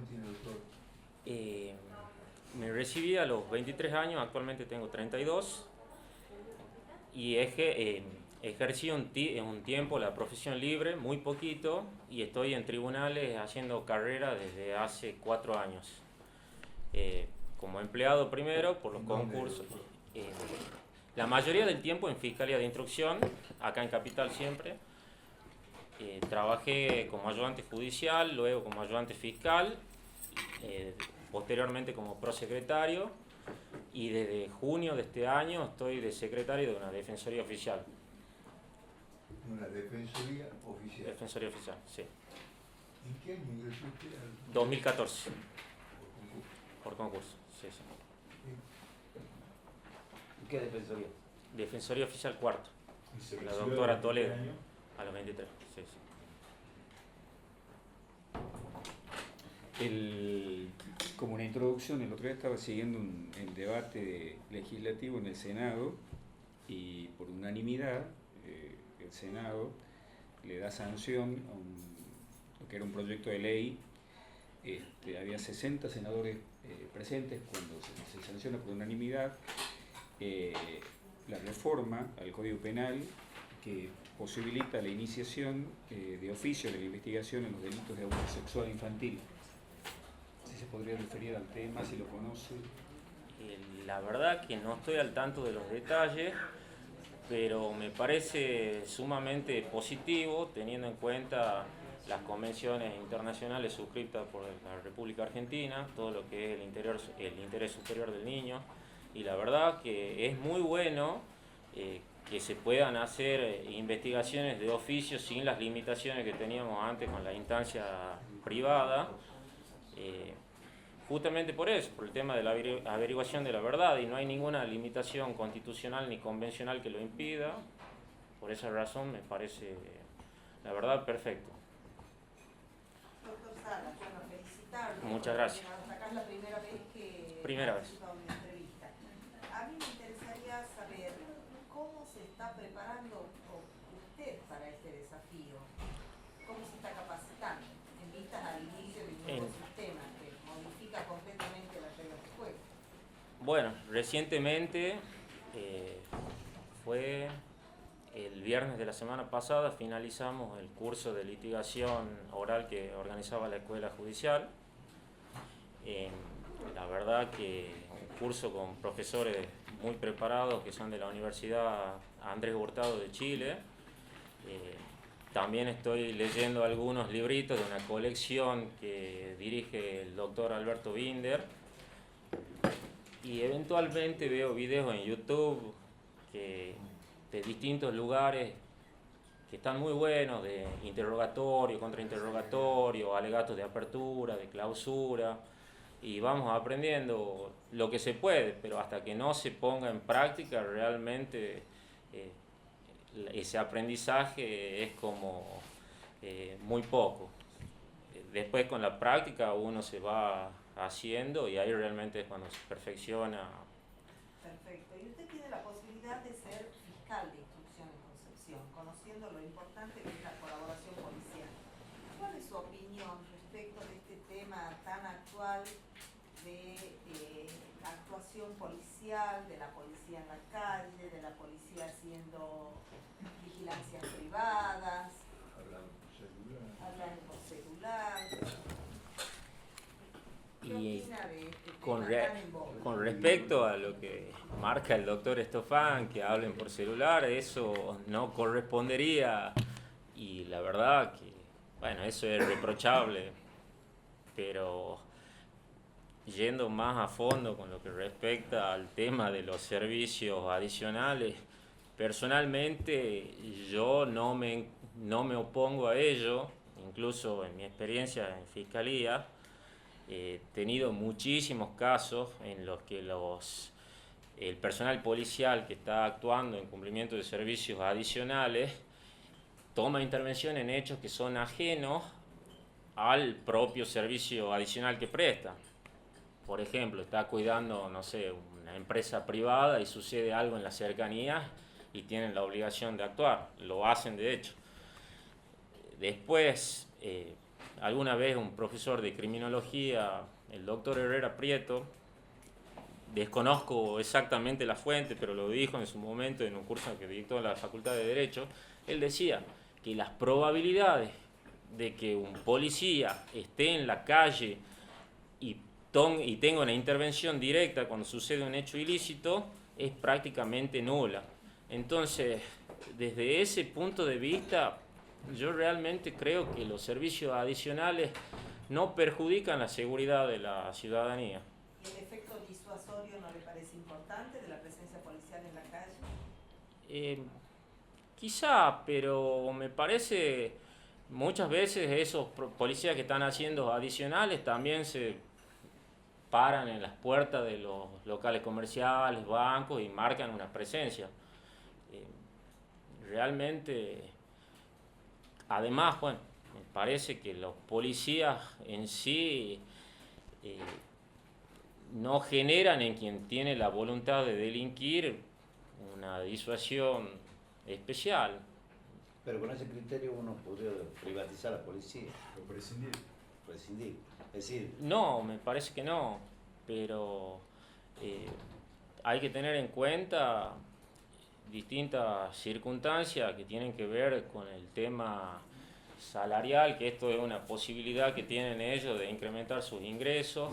formación tiene, doctor? Eh, Me recibí a los 23 años, actualmente tengo 32 y ejercí un tiempo la profesión libre, muy poquito, y estoy en tribunales haciendo carrera desde hace 4 años. Eh, Como empleado primero por los ¿En dónde, concursos. doctor? eh, la mayoría del tiempo en Fiscalía de Instrucción, acá en Capital siempre. Trabajé como ayudante judicial, luego como ayudante fiscal, eh, posteriormente como prosecretario, y desde junio de este año estoy de secretario de una defensoría oficial. Una defensoría oficial. Defensoría oficial, sí. ¿En qué año ingresó usted al 2014, concurso? por concurso, sí, sí. ¿Qué defensoría? Defensoría oficial cuarto, ¿Y se la recibió doctora a los 23 Toledo, años? a los 23, sí, sí. Como una introducción, el otro día estaba siguiendo el debate legislativo en el Senado y por unanimidad el Senado le da sanción a lo que era un proyecto de ley. Había 60 senadores presentes cuando se sanciona por unanimidad la reforma al Código Penal que posibilita la iniciación de oficio de la investigación en los delitos de abuso sexual infantil. Si se podría referir al tema, si lo conoce. La verdad que no estoy al tanto de los detalles, pero me parece sumamente positivo teniendo en cuenta las convenciones internacionales suscritas por la República Argentina, todo lo que es el interés superior del niño, y la verdad que es muy bueno que se puedan hacer investigaciones de oficio sin las limitaciones que teníamos antes con la instancia privada. Justamente por eso, por el tema de la averiguación de la verdad, y no hay ninguna limitación constitucional ni convencional que lo impida. Por esa razón me parece, la verdad, perfecto. Doctor Salas, bueno, felicitarlo. Muchas gracias. Acá es la primera vez que Primera vez. participa en una entrevista. A mí me interesaría saber cómo se está preparando usted para este desafío, cómo se está capacitando en vistas al inicio de un nuevo sistema que modifica completamente las reglas de juego. Bueno, recientemente fue el viernes de la semana pasada, finalizamos el curso de litigación oral que organizaba la Escuela Judicial. La verdad que un curso con profesores muy preparados que son de la Universidad Andrés Hurtado de Chile. También estoy leyendo algunos libritos de una colección que dirige el doctor Alberto Binder. Y eventualmente veo videos en YouTube de distintos lugares que están muy buenos, de interrogatorio, contrainterrogatorio, alegatos de apertura, de clausura, y vamos aprendiendo lo que se puede, pero hasta que no se ponga en práctica realmente ese aprendizaje es como muy poco. Después con la práctica uno se va haciendo y ahí realmente es cuando se perfecciona. Perfecto. Y usted tiene la posibilidad de ser fiscal de instrucción en Concepción, conociendo lo importante que es la colaboración policial. ¿Cuál es su opinión respecto de este tema tan actual de actuación policial, de la policía en la calle, de la policía haciendo vigilancias privadas? Hablan por celular. ¿Qué opina de este tema tan en boga? Con respecto a lo que marca el doctor Estofán, que hablen por celular, eso no correspondería, y la verdad que, bueno, eso es reprochable, pero yendo más a fondo con lo que respecta al tema de los servicios adicionales, personalmente yo no me opongo a ello, incluso en mi experiencia en fiscalía. He tenido muchísimos casos en los que el personal policial que está actuando en cumplimiento de servicios adicionales toma intervención en hechos que son ajenos al propio servicio adicional que presta. Por ejemplo, está cuidando, no sé, una empresa privada y sucede algo en las cercanías y tienen la obligación de actuar. Lo hacen de hecho. Después, alguna vez un profesor de criminología, el doctor Herrera Prieto, desconozco exactamente la fuente, pero lo dijo en su momento en un curso que dictó en la Facultad de Derecho, él decía que las probabilidades de que un policía esté en la calle y tenga una intervención directa cuando sucede un hecho ilícito es prácticamente nula. Entonces, desde ese punto de vista, yo realmente creo que los servicios adicionales no perjudican la seguridad de la ciudadanía. ¿Y el efecto disuasorio no le parece importante de la presencia policial en la calle? Quizá, pero me parece muchas veces esos policías que están haciendo adicionales también se paran en las puertas de los locales comerciales, bancos y marcan una presencia. Realmente, además, bueno, me parece que los policías en sí no generan en quien tiene la voluntad de delinquir una disuasión especial. Pero con ese criterio uno podría privatizar la policía. O prescindir. Prescindir. Es decir, No, me parece que no, pero hay que tener en cuenta distintas circunstancias que tienen que ver con el tema salarial, que esto es una posibilidad que tienen ellos de incrementar sus ingresos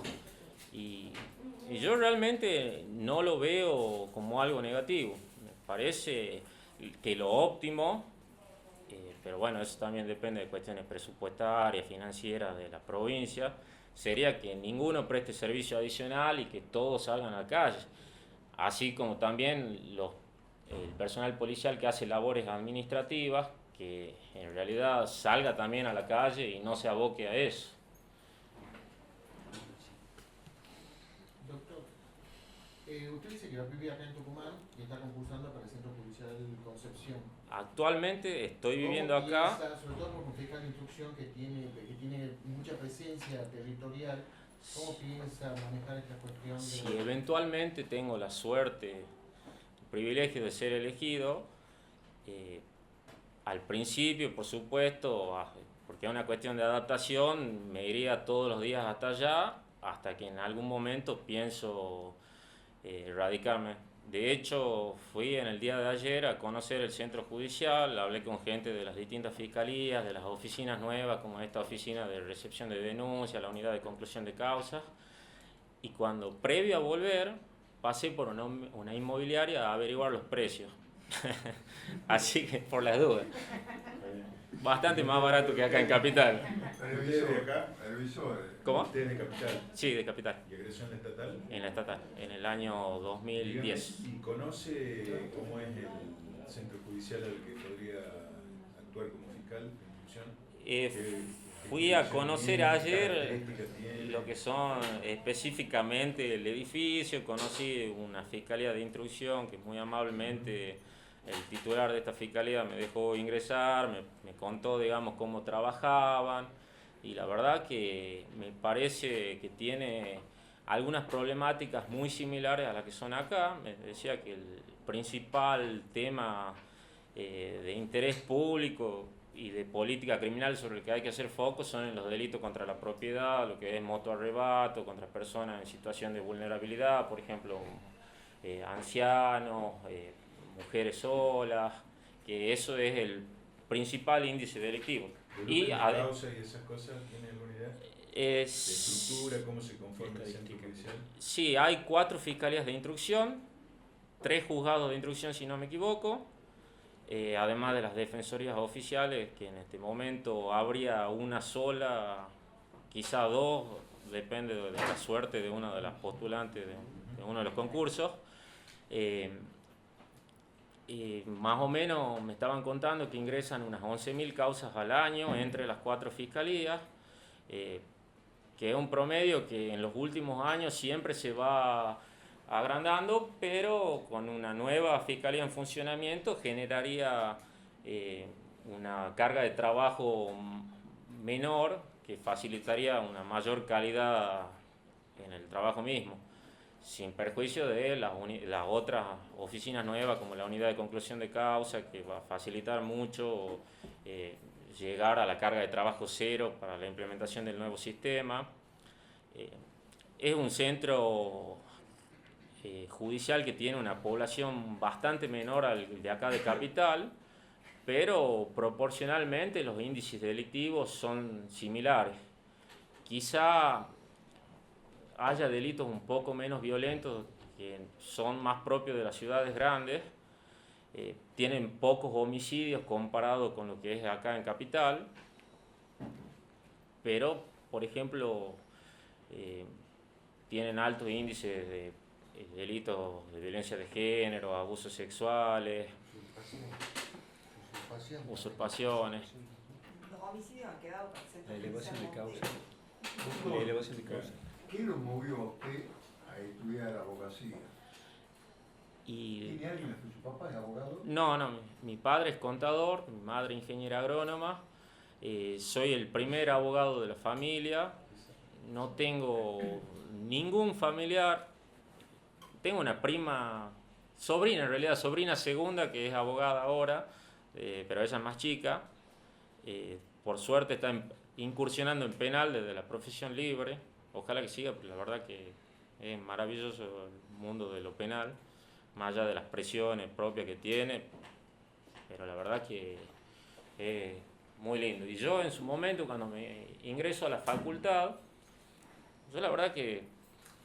y yo realmente no lo veo como algo negativo. Me parece que lo óptimo, pero bueno, eso también depende de cuestiones presupuestarias, financieras de la provincia, sería que ninguno preste servicio adicional y que todos salgan a la calle, así como también el personal policial que hace labores administrativas, que en realidad salga también a la calle y no se aboque a eso. Doctor, usted dice que va a vivir acá en Tucumán y está concursando para el Centro Judicial Concepción. Actualmente estoy viviendo acá. Sobre todo como fiscal de instrucción que tiene mucha presencia territorial, ¿cómo piensa manejar esta cuestión? Si eventualmente tengo la suerte, el privilegio de ser elegido, al principio, por supuesto, porque es una cuestión de adaptación, me iría todos los días hasta allá, hasta que en algún momento pienso radicarme. De hecho, fui en el día de ayer a conocer el centro judicial, hablé con gente de las distintas fiscalías, de las oficinas nuevas, como esta oficina de recepción de denuncias, la unidad de conclusión de causas, y cuando previo a volver, pasé por una inmobiliaria a averiguar los precios. Así que, por las dudas, bastante más barato que acá en Capital. Revisor. ¿Cómo? ¿Usted es de Capital? Sí, de Capital. ¿Y egresó en la estatal? En la estatal, en el año 2010. Dígame, ¿y conoce cómo es el centro judicial al que podría actuar como fiscal de instrucción? Fui a conocer ayer características tiene? lo que son específicamente el edificio, conocí una fiscalía de instrucción que muy amablemente el titular de esta fiscalía me dejó ingresar, me contó, digamos, cómo trabajaban y la verdad que me parece que tiene algunas problemáticas muy similares a las que son acá. Me decía que el principal tema de interés público y de política criminal sobre el que hay que hacer foco son en los delitos contra la propiedad, lo que es motoarrebato, contra personas en situación de vulnerabilidad, por ejemplo, ancianos, mujeres solas, que eso es el principal índice delictivo. ¿Y causa y esas cosas tiene alguna idea? ¿De Es, estructura? ¿Cómo se conforma el centro judicial? sí, hay 4 fiscalías de instrucción, 3 juzgados de instrucción si no me equivoco, además de las defensorías oficiales, que en este momento habría una sola, quizá 2, depende de la suerte de una de las postulantes de uno de los concursos. Más o menos me estaban contando que ingresan unas 11.000 causas al año entre las 4 fiscalías, que es un promedio que en los últimos años siempre se va agrandando, pero con una nueva fiscalía en funcionamiento generaría una carga de trabajo menor que facilitaría una mayor calidad en el trabajo mismo, sin perjuicio de las otras oficinas nuevas como la unidad de conclusión de causa, que va a facilitar mucho llegar a la carga de trabajo cero para la implementación del nuevo sistema. Es un centro judicial que tiene una población bastante menor al de acá de Capital, pero proporcionalmente los índices delictivos son similares. Quizá haya delitos un poco menos violentos que son más propios de las ciudades grandes, tienen pocos homicidios comparado con lo que es acá en Capital, pero, por ejemplo, tienen altos índices de delitos de violencia de género, abusos sexuales, usurpaciones. Los homicidios han quedado para el centro La elevación de judicial causa. Montero. La elevación de causa. ¿Qué lo movió a usted a estudiar abogacía? Y ¿Tiene alguien? ¿Su papá es abogado? no, mi padre es contador, mi madre ingeniera agrónoma, soy el primer abogado de la familia, no tengo ningún familiar, tengo una prima, sobrina en realidad, sobrina segunda que es abogada ahora, pero ella es más chica, por suerte está incursionando en penal desde la profesión libre, ojalá que siga, porque la verdad que es maravilloso el mundo de lo penal, más allá de las presiones propias que tiene, pero la verdad que es muy lindo. Y yo en su momento, cuando me ingreso a la facultad, yo la verdad que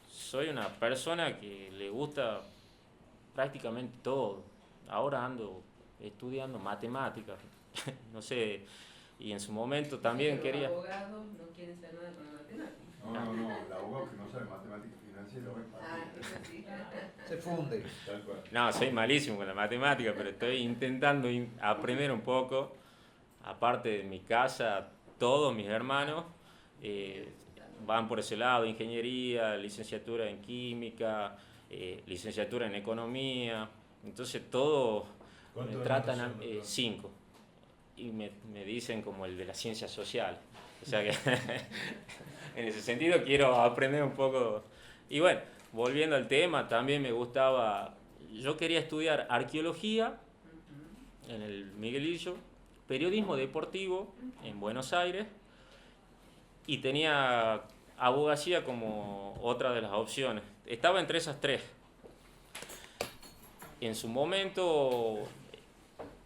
soy una persona que le gusta prácticamente todo. Ahora ando estudiando matemáticas, no sé, y en su momento también Pero quería... Los abogados no quieren saber nada con la matemática. No, el abogado que no sabe matemáticas financieras es Eso sí. Se funde. Tal cual. No, soy malísimo con la matemática, pero estoy intentando aprender un poco. Aparte de mi casa, todos mis hermanos van por ese lado, ingeniería, licenciatura en química, licenciatura en economía. Entonces todos me ¿Cuántos tratan hermanos son, doctor? 5 y me dicen como el de las ciencias sociales. O sea que en ese sentido quiero aprender un poco. Y bueno, volviendo al tema, también me gustaba, yo quería estudiar arqueología en el Miguelillo, periodismo deportivo en Buenos Aires y tenía abogacía como otra de las opciones. Estaba entre esas tres. En su momento,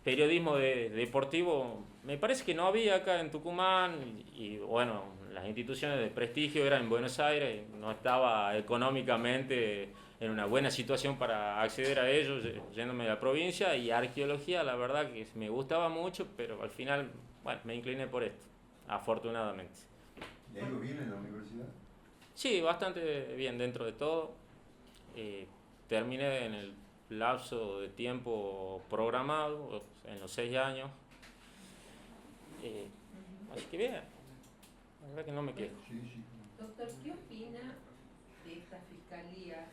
periodismo deportivo, me parece que no había acá en Tucumán y bueno, las instituciones de prestigio eran en Buenos Aires, no estaba económicamente en una buena situación para acceder a ellos, yéndome de la provincia, y arqueología la verdad que me gustaba mucho, pero al final, bueno, me incliné por esto, afortunadamente. ¿Le ha ido bien en la universidad? Sí, bastante bien dentro de todo. Terminé en el lapso de tiempo programado, en los 6 años. Así que bien, la verdad que no me quejo. Sí. Doctor, ¿qué opina de estas fiscalías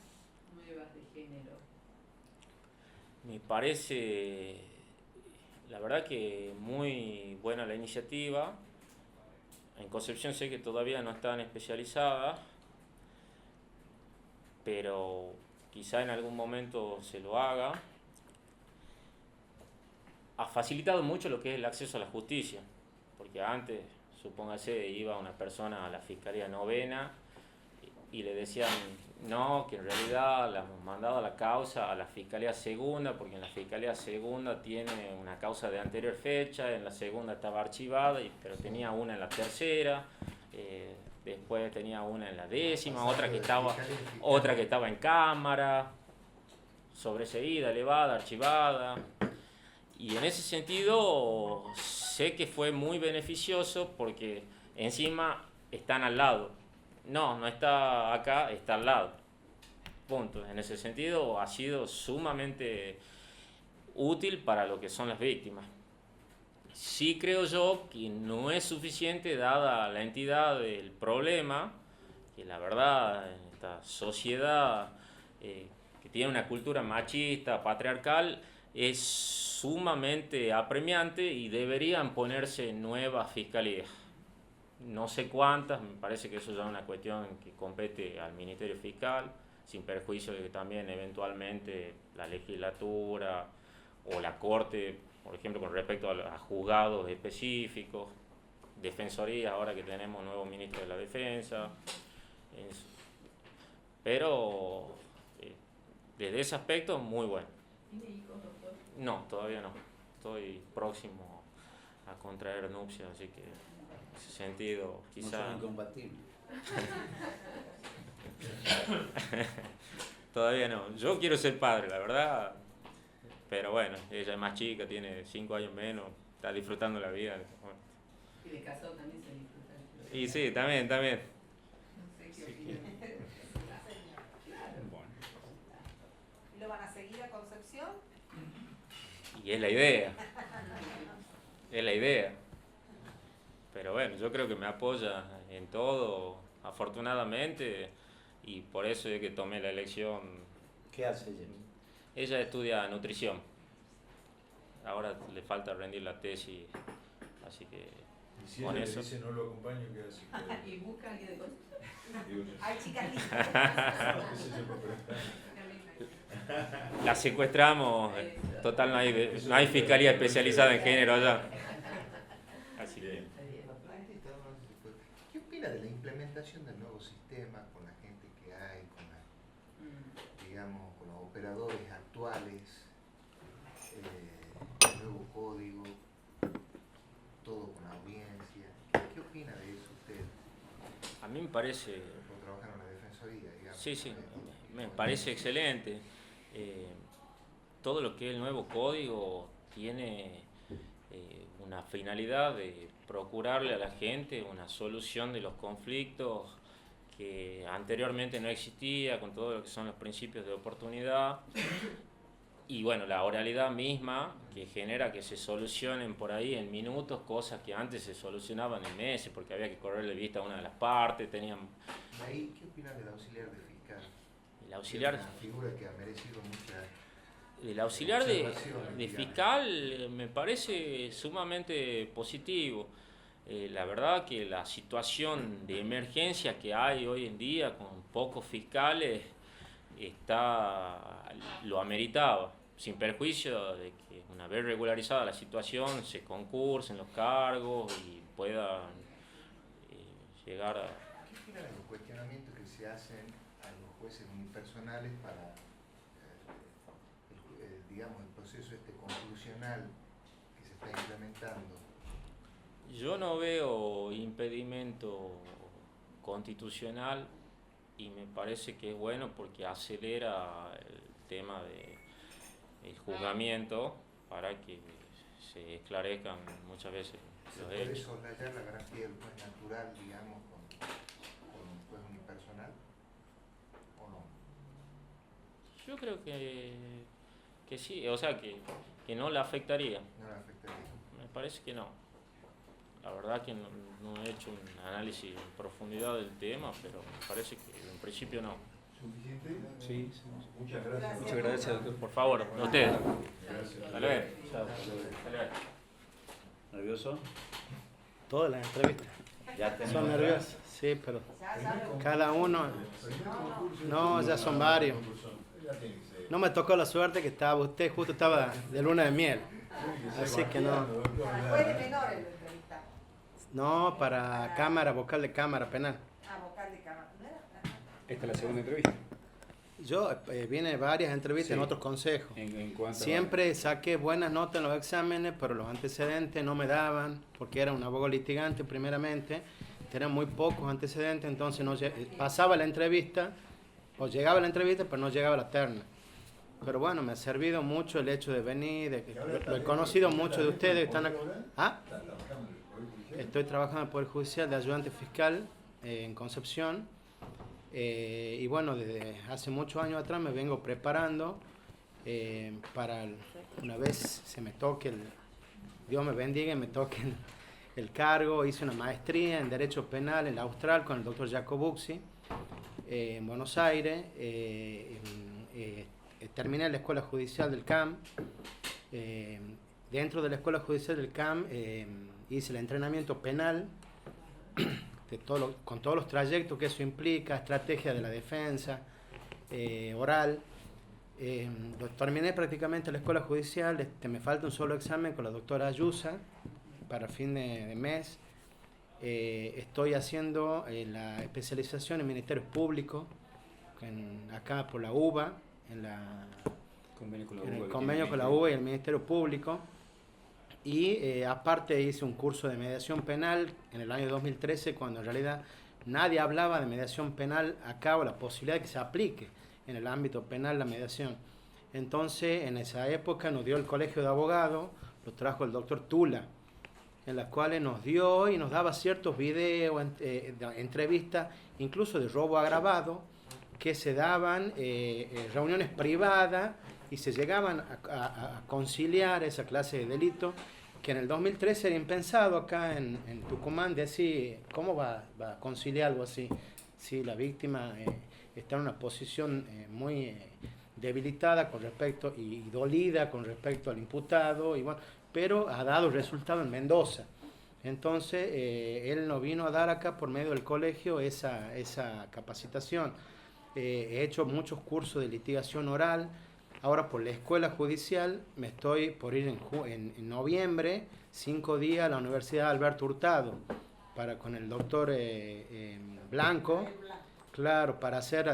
nuevas de género? Me parece, la verdad que muy buena la iniciativa. En Concepción sé que todavía no están especializadas, pero quizá en algún momento se lo haga. Ha facilitado mucho lo que es el acceso a la justicia, porque antes, supóngase, iba una persona a la Fiscalía Novena y le decían no, que en realidad la hemos mandado a la causa a la Fiscalía Segunda, porque en la Fiscalía Segunda tiene una causa de anterior fecha, en la segunda estaba archivada, pero tenía una en la tercera, después tenía una en la 10ª, otra que estaba en cámara, sobreseída, elevada, archivada. Y en ese sentido sé que fue muy beneficioso porque encima están al lado. No está acá, está al lado. Punto. En ese sentido ha sido sumamente útil para lo que son las víctimas. Sí creo yo que no es suficiente dada la entidad del problema, que la verdad en esta sociedad que tiene una cultura machista, patriarcal, es sumamente apremiante y deberían ponerse nuevas fiscalías. No sé cuántas, me parece que eso ya es una cuestión que compete al Ministerio Fiscal, sin perjuicio de que también eventualmente la legislatura o la Corte por ejemplo, con respecto a juzgados específicos, defensoría, ahora que tenemos nuevo ministro de la Defensa. Pero desde ese aspecto, muy bueno. ¿Tiene hijos, doctor? No, todavía no. Estoy próximo a contraer nupcias, así que en ese sentido, No quizá... son incompatibles. Todavía no. Yo quiero ser padre, la verdad. Pero bueno, ella es más chica, tiene 5 años menos, está disfrutando la vida. Bueno. Y de casado también se disfruta. Y sí, también. No sé qué opina. Bueno. ¿Y lo van a seguir a Concepción? Y es la idea. Es la idea. Pero bueno, yo creo que me apoya en todo, afortunadamente, y por eso es que tomé la elección. ¿Qué hace ella? Ella estudia nutrición. Ahora le falta rendir la tesis, así que Y si con ella eso. le dice no lo acompaño, ¿qué hace? ¿Y busca alguien de Concepción? Digo yo. Hay chicas lindas. Qué sé yo, pero- La secuestramos. Total, no hay fiscalía especializada en género allá. Así que. ¿Qué opina de la implementación del nuevo sistema con la gente que hay, con la, digamos, con los operadores actuales, el nuevo código, todo con audiencia? ¿Qué opina de eso usted? A mí me parece. Por trabajar en la defensoría, digamos. Sí, me parece excelente. Todo lo que es el nuevo código tiene una finalidad de procurarle a la gente una solución de los conflictos que anteriormente no existía, con todo lo que son los principios de oportunidad y bueno, la oralidad misma que genera que se solucionen por ahí en minutos cosas que antes se solucionaban en meses porque había que correrle vista a una de las partes, tenían... De ahí, ¿qué opina del auxiliar de fiscal? El auxiliar... Es una figura que ha merecido mucha... El auxiliar de observaciones, digamos. fiscal me parece sumamente positivo. La verdad que la situación de emergencia que hay hoy en día con pocos fiscales lo ameritaba, sin perjuicio de que una vez regularizada la situación se concursen los cargos y puedan llegar a... ¿Qué opinan de los cuestionamientos que se hacen a los jueces unipersonales para, digamos, el proceso conclusional que se está implementando? Yo no veo impedimento constitucional y me parece que es bueno porque acelera el tema del juzgamiento para que se esclarezcan muchas veces ¿Se los puede hechos. soslayar la garantía del juez natural, digamos, con un juez unipersonal? ¿O no? Yo creo que sí, o sea que no le afectaría. No le afectaría. Me parece que no. La verdad que no he hecho un análisis en profundidad del tema, pero me parece que en principio no. ¿Suficiente? Sí. Muchas gracias. Muchas gracias, doctor. Por favor, a ustedes. Gracias. Hasta luego. Chao. Hasta luego. ¿Nervioso? Todas las entrevistas Ya tenemos son atrás. nerviosas, sí, pero Ya lo... cada uno, no, ya son varios. No me tocó la suerte que estaba usted, justo estaba de luna de miel, así que no. Fue de menor el entrevista. No, para cámara, vocal de cámara penal. Ah, vocal de cámara. ¿No era? Ajá. Esta es la segunda entrevista. Yo vine varias entrevistas Sí. en otros consejos. En cuanto Siempre saqué buenas notas en los exámenes, pero los antecedentes no me daban, porque era un abogado litigante primeramente, tenían muy pocos antecedentes, entonces no pasaba la entrevista, o llegaba la entrevista, pero no llegaba la terna. Pero bueno, me ha servido mucho el hecho de venir, lo he conocido mucho de ustedes. Están acá. ¿Ah? Estoy trabajando en el Poder Judicial de ayudante fiscal en Concepción. Y bueno, desde hace muchos años atrás me vengo preparando para una vez se me toque, Dios me bendiga y me toque el cargo. Hice una maestría en Derecho Penal en la Austral con el doctor Jacob Buxi en Buenos Aires. Terminé la Escuela Judicial del CAM. Dentro de la Escuela Judicial del CAM hice el entrenamiento penal con todos los trayectos que eso implica, estrategia de la defensa, oral. Terminé prácticamente la escuela judicial, me falta un solo examen con la doctora Ayusa para fin de mes. Estoy haciendo la especialización en Ministerios Públicos, acá por la UBA, en el convenio con la UBA y el Ministerio Público. Y aparte hice un curso de mediación penal en el año 2013, cuando en realidad nadie hablaba de mediación penal acá, o la posibilidad de que se aplique en el ámbito penal la mediación. Entonces, en esa época nos dio el Colegio de Abogados, lo trajo el doctor Tula, en las cuales nos dio y nos daba ciertos videos, entrevistas, incluso de robo agravado, que se daban reuniones privadas y se llegaban a conciliar esa clase de delitos, que en el 2013 era impensado acá en Tucumán, decir, ¿cómo va a conciliar algo así? Si la víctima está en una posición muy debilitada con respecto y dolida con respecto al imputado, y bueno, pero ha dado resultado en Mendoza. Entonces, él nos vino a dar acá por medio del colegio esa capacitación. He hecho muchos cursos de litigación oral. Ahora por la escuela judicial me estoy por ir en noviembre, 5 días a la Universidad Alberto Hurtado, con el doctor Blanco, claro, para hacer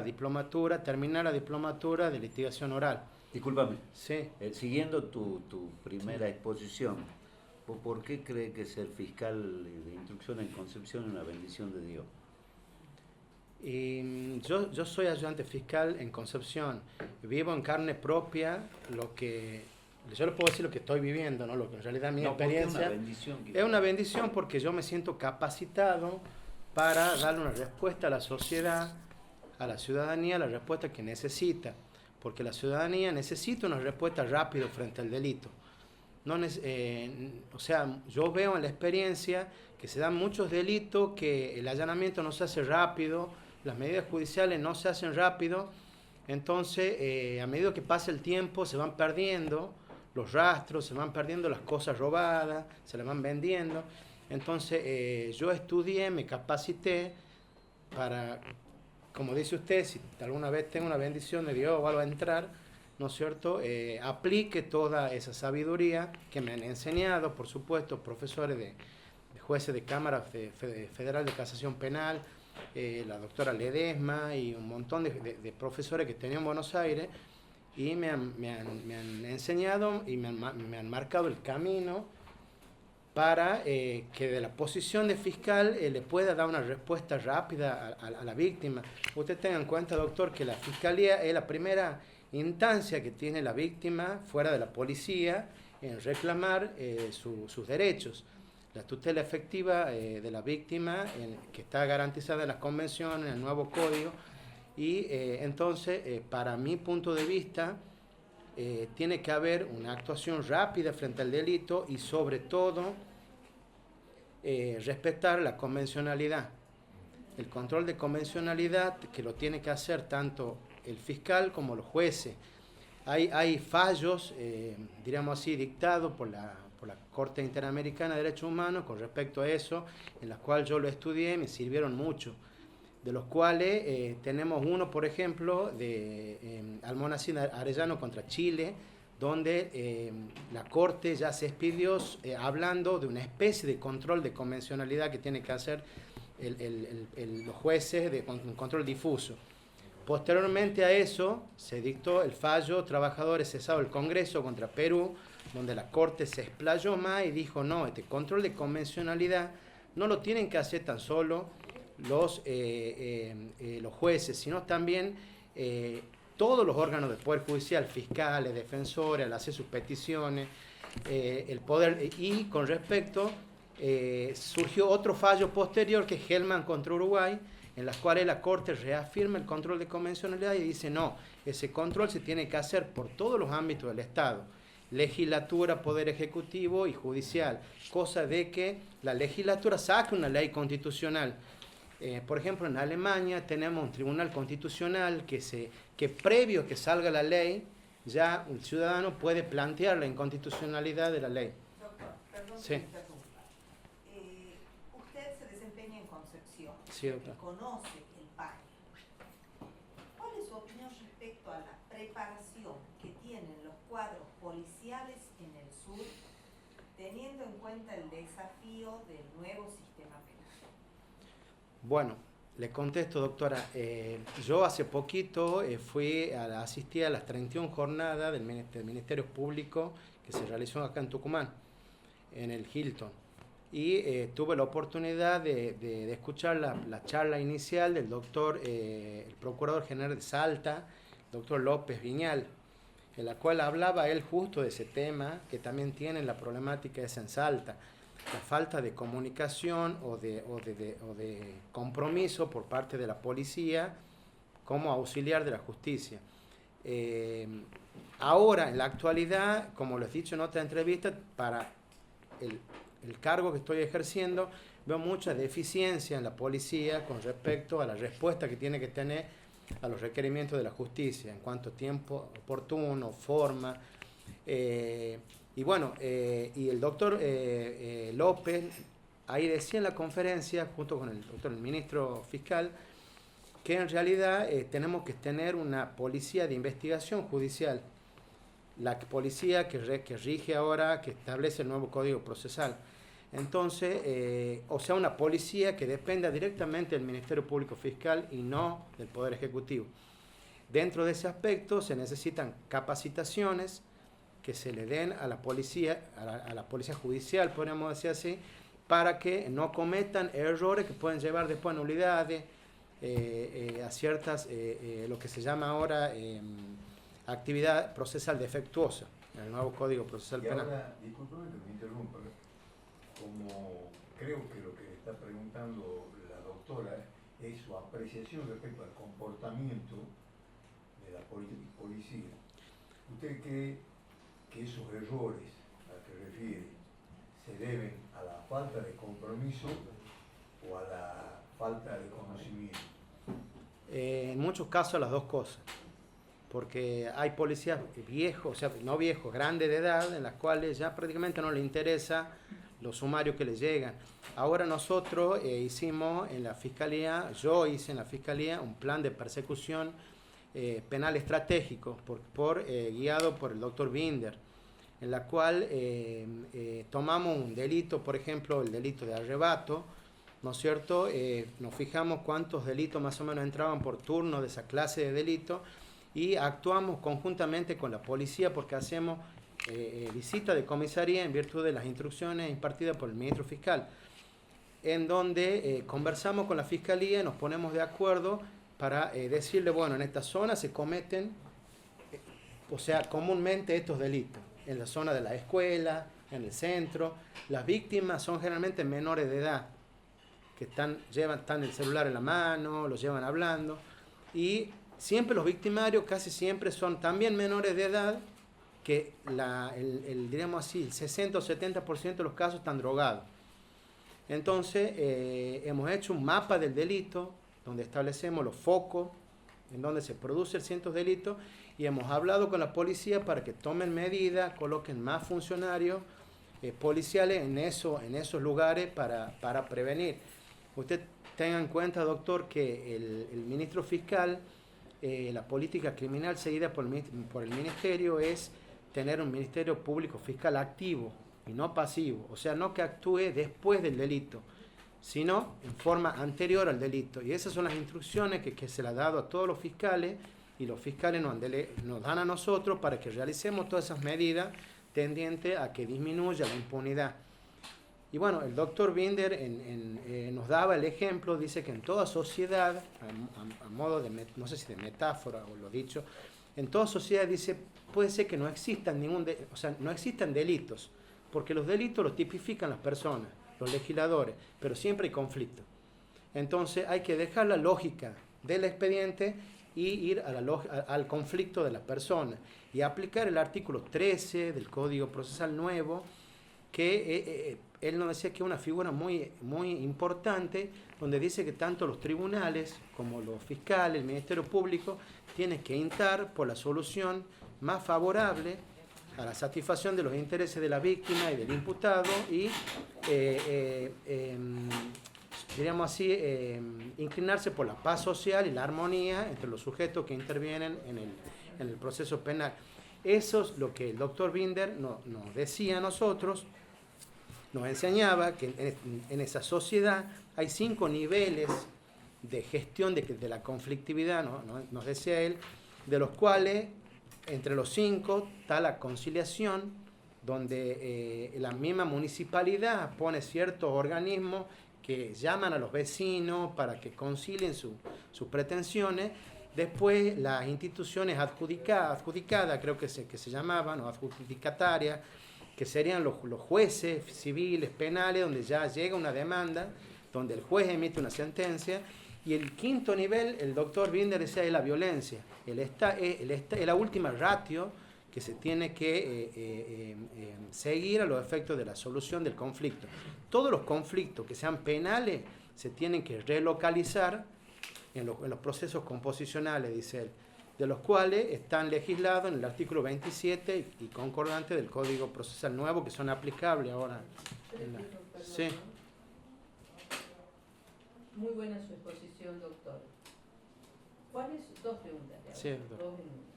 terminar la diplomatura de litigación oral. Discúlpame. Sí. Siguiendo tu primera exposición, ¿por qué cree que ser fiscal de instrucción en Concepción es una bendición de Dios? Y yo soy ayudante fiscal en Concepción, vivo en carne propia lo que yo le puedo decir lo que estoy viviendo, ¿no? Lo que en realidad mi experiencia es una bendición, porque yo me siento capacitado para darle una respuesta a la sociedad, a la ciudadanía, la respuesta que necesita, porque la ciudadanía necesita una respuesta rápida frente al delito. O sea, yo veo en la experiencia que se dan muchos delitos, que el allanamiento no se hace rápido, las medidas judiciales no se hacen rápido. Entonces, a medida que pasa el tiempo, se van perdiendo los rastros, se van perdiendo las cosas robadas, se las van vendiendo. Entonces, yo estudié, me capacité para, como dice usted, si alguna vez tengo una bendición de Dios o algo a entrar, ¿no es cierto?, aplique toda esa sabiduría que me han enseñado, por supuesto, profesores de jueces de Cámara Federal de Casación Penal, la doctora Ledesma y un montón de profesores que tenía en Buenos Aires, y me han enseñado y me han marcado el camino para que de la posición de fiscal le pueda dar una respuesta rápida a la víctima. Usted tenga en cuenta, doctor, que la fiscalía es la primera instancia que tiene la víctima fuera de la policía en reclamar sus derechos. La tutela efectiva de la víctima, que está garantizada en las convenciones, en el nuevo código, y entonces, para mi punto de vista, tiene que haber una actuación rápida frente al delito y sobre todo respetar la convencionalidad. El control de convencionalidad, que lo tiene que hacer tanto el fiscal como los jueces. Hay fallos, diríamos así, dictados por la Corte Interamericana de Derechos Humanos con respecto a eso, en las cuales yo lo estudié, me sirvieron mucho, de los cuales tenemos uno, por ejemplo, de Almonacid Arellano contra Chile, donde la Corte ya se expidió hablando de una especie de control de convencionalidad que tiene que hacer los jueces, de un control difuso. Posteriormente a eso, se dictó el fallo Trabajadores Cesados del Congreso contra Perú, donde la Corte se explayó más y dijo, no, este control de convencionalidad no lo tienen que hacer tan solo los jueces, sino también todos los órganos del Poder Judicial, fiscales, defensores, al hacer sus peticiones, el poder. Y con respecto, surgió otro fallo posterior, que es Hellman contra Uruguay, en las cuales la Corte reafirma el control de convencionalidad y dice, no, ese control se tiene que hacer por todos los ámbitos del Estado, legislatura, poder ejecutivo y judicial, cosa de que la legislatura saque una ley constitucional. Por ejemplo, en Alemania tenemos un tribunal constitucional que previo que salga la ley, ya un ciudadano puede plantear la inconstitucionalidad de la ley. Doctor, perdón Sí. que me interrumpa. Usted se desempeña en Concepción, Sí, doctor. conoce el PAE. ¿Cuál es su opinión respecto a la preparación cuenta el desafío del nuevo sistema penal? Bueno, le contesto, doctora. Yo hace poquito asistí a las 31 jornadas del Ministerio Público que se realizó acá en Tucumán, en el Hilton. Y tuve la oportunidad de escuchar la charla inicial del doctor, el Procurador General de Salta, doctor López Viñal, en la cual hablaba él justo de ese tema, que también tiene la problemática esa en Salta, la falta de comunicación o de compromiso por parte de la policía como auxiliar de la justicia. Ahora, en la actualidad, como les he dicho en otra entrevista, para el cargo que estoy ejerciendo, veo mucha deficiencia en la policía con respecto a la respuesta que tiene que tener a los requerimientos de la justicia en cuanto a tiempo oportuno, forma. Y bueno, y el doctor López ahí decía en la conferencia, junto con el ministro fiscal, que en realidad tenemos que tener una policía de investigación judicial, la policía que rige ahora, que establece el nuevo Código Procesal. Entonces, o sea, una policía que dependa directamente del Ministerio Público Fiscal y no del Poder Ejecutivo. Dentro de ese aspecto se necesitan capacitaciones que se le den a la policía judicial, podríamos decir así, para que no cometan errores que pueden llevar después a nulidades, a ciertas, lo que se llama ahora actividad procesal defectuosa, en el nuevo Código Procesal Penal. Ahora, discúlpeme que me interrumpa, como creo que lo que le está preguntando la doctora es su apreciación respecto al comportamiento de la policía. ¿Usted cree que esos errores a que refiere se deben a la falta de compromiso o a la falta de conocimiento? En muchos casos las dos cosas, porque hay policías viejos, o sea, no viejos, grandes de edad, en las cuales ya prácticamente no les interesa los sumarios que les llegan. Ahora nosotros hicimos en la Fiscalía, yo hice en la Fiscalía un plan de persecución penal estratégico guiado por el doctor Binder, en la cual tomamos un delito, por ejemplo, el delito de arrebato, ¿no es cierto? Nos fijamos cuántos delitos más o menos entraban por turno de esa clase de delito y actuamos conjuntamente con la policía porque hacemos visita de comisaría en virtud de las instrucciones impartidas por el ministro fiscal, en donde conversamos con la Fiscalía y nos ponemos de acuerdo para decirle, bueno, en esta zona se cometen, o sea, comúnmente estos delitos, en la zona de la escuela, en el centro. Las víctimas son generalmente menores de edad, que están el celular en la mano, los llevan hablando, y siempre los victimarios casi siempre son también menores de edad, que diríamos así, el 60 o 70% de los casos están drogados. Entonces, hemos hecho un mapa del delito, donde establecemos los focos en donde se producen ciertos delitos, y hemos hablado con la policía para que tomen medidas, coloquen más funcionarios policiales en esos lugares para prevenir. Usted tenga en cuenta, doctor, que el ministro fiscal, la política criminal seguida por el ministerio es tener un Ministerio Público Fiscal activo y no pasivo, o sea, no que actúe después del delito, sino en forma anterior al delito. Y esas son las instrucciones que se le ha dado a todos los fiscales, y los fiscales nos dan a nosotros para que realicemos todas esas medidas tendientes a que disminuya la impunidad. Y bueno, el doctor Binder nos daba el ejemplo, dice que en toda sociedad, a modo de, no sé si de metáfora o lo dicho, en toda sociedad dice, puede ser que no existan no existan delitos, porque los delitos los tipifican las personas, los legisladores, pero siempre hay conflicto. Entonces hay que dejar la lógica del expediente y ir al conflicto de la persona y aplicar el artículo 13 del Código Procesal Nuevo, que él nos decía que es una figura muy, muy importante, donde dice que tanto los tribunales como los fiscales, el Ministerio Público, tienen que intar por la solución más favorable a la satisfacción de los intereses de la víctima y del imputado y, diríamos así, inclinarse por la paz social y la armonía entre los sujetos que intervienen en el proceso penal. Eso es lo que el doctor Binder nos decía a nosotros, nos enseñaba que en esa sociedad hay 5 niveles de gestión de la conflictividad, ¿no? Nos decía él, de los cuales entre los 5 está la conciliación, donde la misma municipalidad pone ciertos organismos que llaman a los vecinos para que concilien sus pretensiones. Después las instituciones adjudicadas, creo que se llamaban, o adjudicatarias, que serían los jueces civiles, penales, donde ya llega una demanda, donde el juez emite una sentencia. Y el 5.º nivel, el doctor Binder decía, es la violencia. Es la última ratio que se tiene que seguir a los efectos de la solución del conflicto. Todos los conflictos que sean penales se tienen que relocalizar en los procesos composicionales, dice él, de los cuales están legislados en el artículo 27 y concordante del Código Procesal Nuevo, que son aplicables ahora. Sí. Muy buena su exposición, doctor. ¿Cuáles? Dos preguntas. Sí, doctor. Dos en una.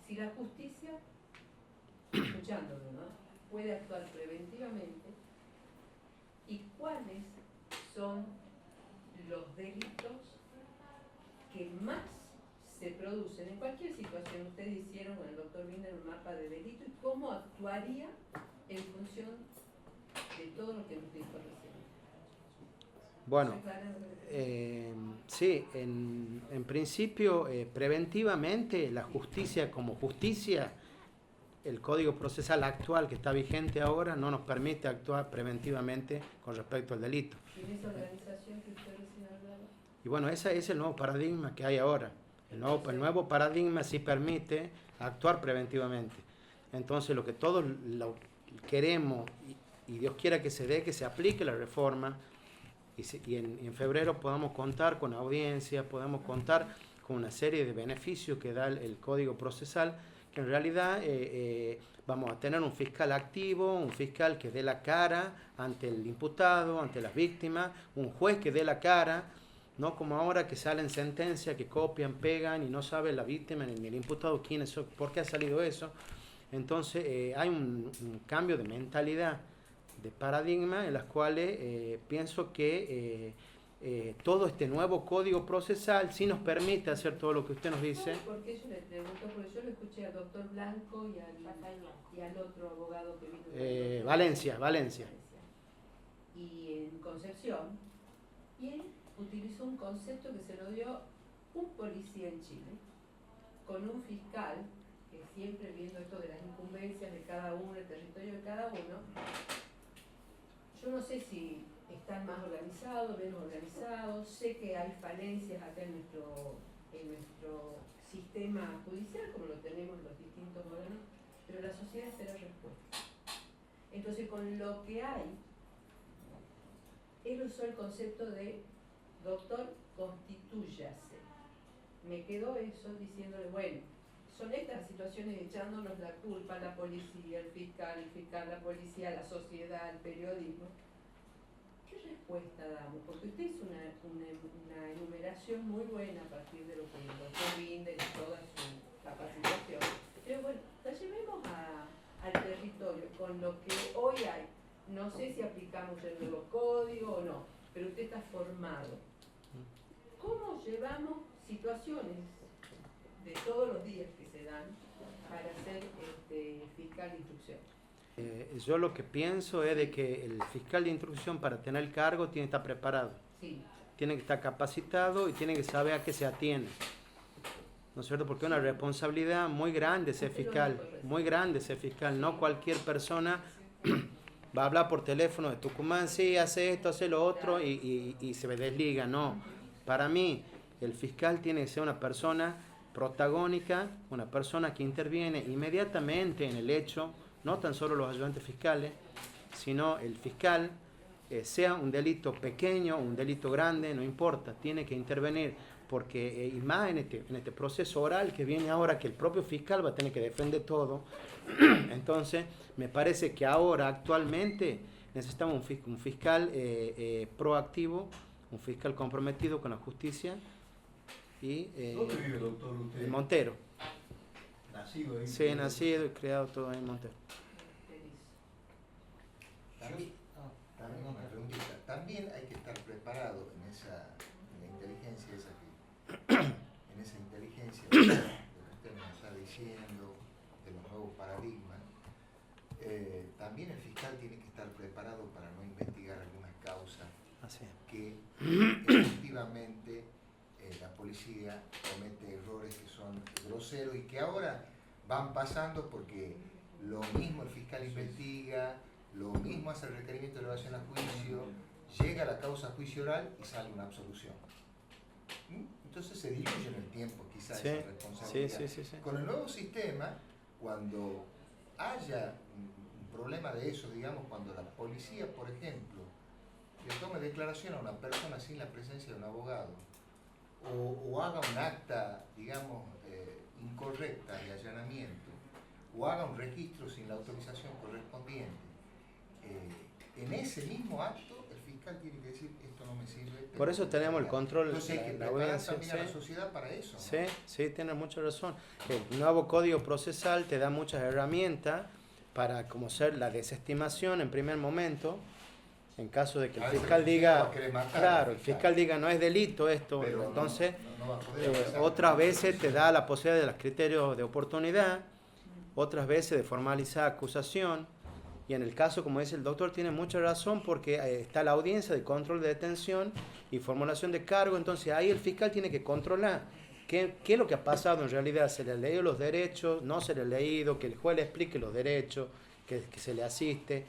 Si la justicia, escuchándolo, ¿no?, puede actuar preventivamente, ¿y cuáles son los delitos que más se producen en cualquier situación? Ustedes hicieron con el doctor Binder un mapa de delitos y cómo actuaría en función de todo lo que nos dijo recién. Bueno, sí, en principio, preventivamente, la justicia como justicia, el Código Procesal actual que está vigente ahora no nos permite actuar preventivamente con respecto al delito. ¿Y esa organización que usted recién hablaba? Y bueno, ese es el nuevo paradigma que hay ahora. El nuevo paradigma sí permite actuar preventivamente. Entonces, lo que todos queremos, y Dios quiera que se dé, que se aplique la reforma, y en febrero podamos contar con audiencias, podemos contar con una serie de beneficios que da el Código Procesal, que en realidad vamos a tener un fiscal activo, un fiscal que dé la cara ante el imputado, ante las víctimas, un juez que dé la cara, no como ahora que salen sentencias que copian, pegan y no sabe la víctima ni el imputado quién es, por qué ha salido eso. Entonces hay un cambio de mentalidad, de paradigma, en las cuales pienso que todo este nuevo código procesal sí nos permite hacer todo lo que usted nos dice. Porque yo le pregunto, porque yo lo escuché al doctor Blanco y al otro abogado que vino. Valencia. Y en Concepción, y él utilizó un concepto que se lo dio un policía en Chile, con un fiscal, que siempre viendo esto de las incumbencias de cada uno, el territorio de cada uno. Yo no sé si están más organizados, menos organizados, sé que hay falencias acá en nuestro sistema judicial, como lo tenemos los distintos órganos, pero la sociedad espera respuesta. Entonces, con lo que hay, él usó el concepto de doctor, constitúyase. Me quedó eso diciéndole, bueno, son estas situaciones echándonos la culpa a la policía, el fiscal, la policía, la sociedad, el periodismo. ¿Qué respuesta damos? Porque usted hizo una enumeración muy buena a partir de lo que el doctor Binder y toda su capacitación. Pero bueno, la llevemos al territorio con lo que hoy hay. No sé si aplicamos el nuevo código o no, pero usted está formado. ¿Cómo llevamos situaciones de todos los días que se dan para ser fiscal de instrucción? Yo lo que pienso es de que el fiscal de instrucción, para tener el cargo, tiene que estar preparado. Sí. Tiene que estar capacitado y tiene que saber a qué se atiene. ¿No es cierto? Porque es una responsabilidad muy grande ser fiscal, muy grande ser fiscal. No cualquier persona va a hablar por teléfono de Tucumán, sí, hace esto, hace lo otro, y se desliga. No, para mí el fiscal tiene que ser una persona protagónica, una persona que interviene inmediatamente en el hecho, no tan solo los ayudantes fiscales, sino el fiscal, sea un delito pequeño o un delito grande, no importa, tiene que intervenir, porque y más en este proceso oral que viene ahora, que el propio fiscal va a tener que defender todo. Entonces, me parece que ahora, actualmente, necesitamos un fiscal proactivo, un fiscal comprometido con la justicia. ¿Dónde vive, doctor, usted? En Montero. ¿Nacido ahí? Sí, nacido y criado todo en Montero. También una preguntita. También hay que estar preparado en la inteligencia esa en esa inteligencia de lo que usted nos está diciendo, de los nuevos paradigmas. También el fiscal tiene que estar preparado para no investigar algunas causas que efectivamente la policía comete errores que son groseros y que ahora van pasando porque lo mismo el fiscal investiga, lo mismo hace el requerimiento de elevación a juicio, llega la causa a juicio oral y sale una absolución. Entonces se diluye en el tiempo quizás esa responsabilidad. Sí. Con el nuevo sistema, cuando haya un problema de eso, digamos, cuando la policía, por ejemplo, le tome declaración a una persona sin la presencia de un abogado, o haga un acta, digamos, incorrecta de allanamiento, o haga un registro sin la autorización correspondiente, en ese mismo acto el fiscal tiene que decir esto no me sirve. Por eso tenemos el control. Entonces hay que preparar también a la sociedad para eso, ¿no? Sí, tienes mucha razón. El nuevo Código Procesal te da muchas herramientas para como ser la desestimación en primer momento, en caso de que el fiscal diga, claro, el fiscal diga no es delito esto, pero entonces otras veces te da la posibilidad de los criterios de oportunidad, otras veces de formalizar acusación, y en el caso, como dice el doctor, tiene mucha razón porque está la audiencia de control de detención y formulación de cargo, entonces ahí el fiscal tiene que controlar qué es lo que ha pasado en realidad, se le han leído los derechos, no se le ha leído, que el juez le explique los derechos, que se le asiste.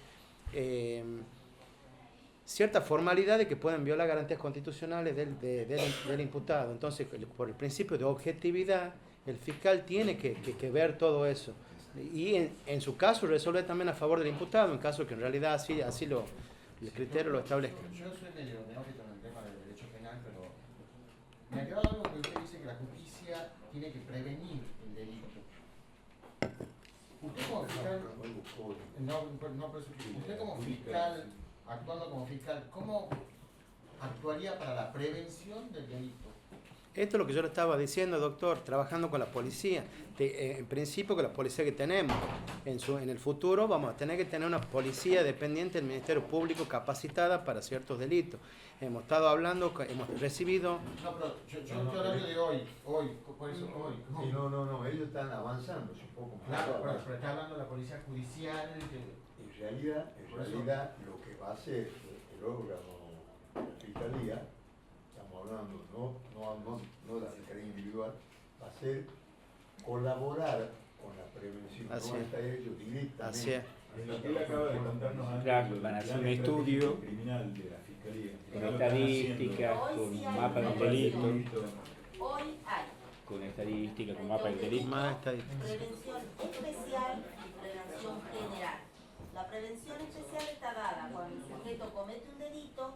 Ciertas formalidades que pueden violar garantías constitucionales del imputado. Entonces, por el principio de objetividad, el fiscal tiene que ver todo eso. Y en su caso resuelve también a favor del imputado, en caso que en realidad así el criterio lo establezca. Yo soy medio neófito en el tema del derecho penal, pero me ha quedado algo que usted dice que la justicia tiene que prevenir el delito. Usted como fiscal, usted como fiscal, actuando como fiscal, ¿cómo actuaría para la prevención del delito? Esto es lo que yo le estaba diciendo, doctor, trabajando con la policía. En principio, con la policía que tenemos, en el futuro vamos a tener que tener una policía dependiente del Ministerio Público capacitada para ciertos delitos. Hemos estado hablando, hemos recibido... No, pero yo estoy hablando de hoy, por eso hoy. Sí, no, ellos están avanzando un poco más. Claro, pero está hablando de la policía judicial. En realidad, lo que va a hacer el órgano de la fiscalía, estamos hablando no de la fiscalía individual, va a ser colaborar con la prevención, Así no es. está hecho directamente. Así es. Lo que él acaba de contarnos antes, Claro, van a hacer un estudio criminal de la fiscalía, con estadísticas, con mapa del delito, Hoy hay con estadística, con mapa del delito. Más estadísticas. prevención especial y prevención general. La prevención especial está dada cuando el sujeto comete un delito,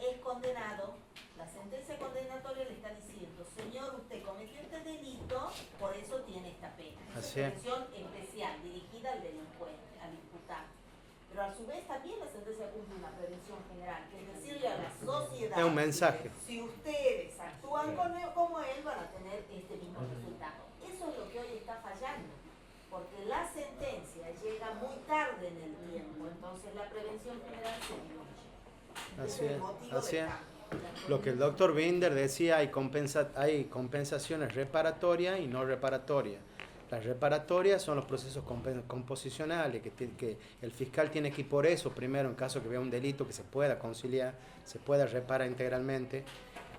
es condenado, la sentencia condenatoria le está diciendo, señor, usted cometió este delito, por eso tiene esta pena. Es prevención especial, dirigida al delincuente, al imputado. Pero a su vez también la sentencia cumple una prevención general, que es decirle a la sociedad, Es un mensaje. si ustedes actúan como él, van a tener este mismo resultado. Eso es lo que hoy está fallando, porque la sentencia llega muy tarde en el tiempo, entonces la prevención general se diluye. Así es. Lo que el doctor Binder decía, hay compensaciones reparatorias y no reparatorias. Las reparatorias son los procesos composicionales, que el fiscal tiene que ir por eso primero, en caso que vea un delito que se pueda conciliar, se pueda reparar integralmente.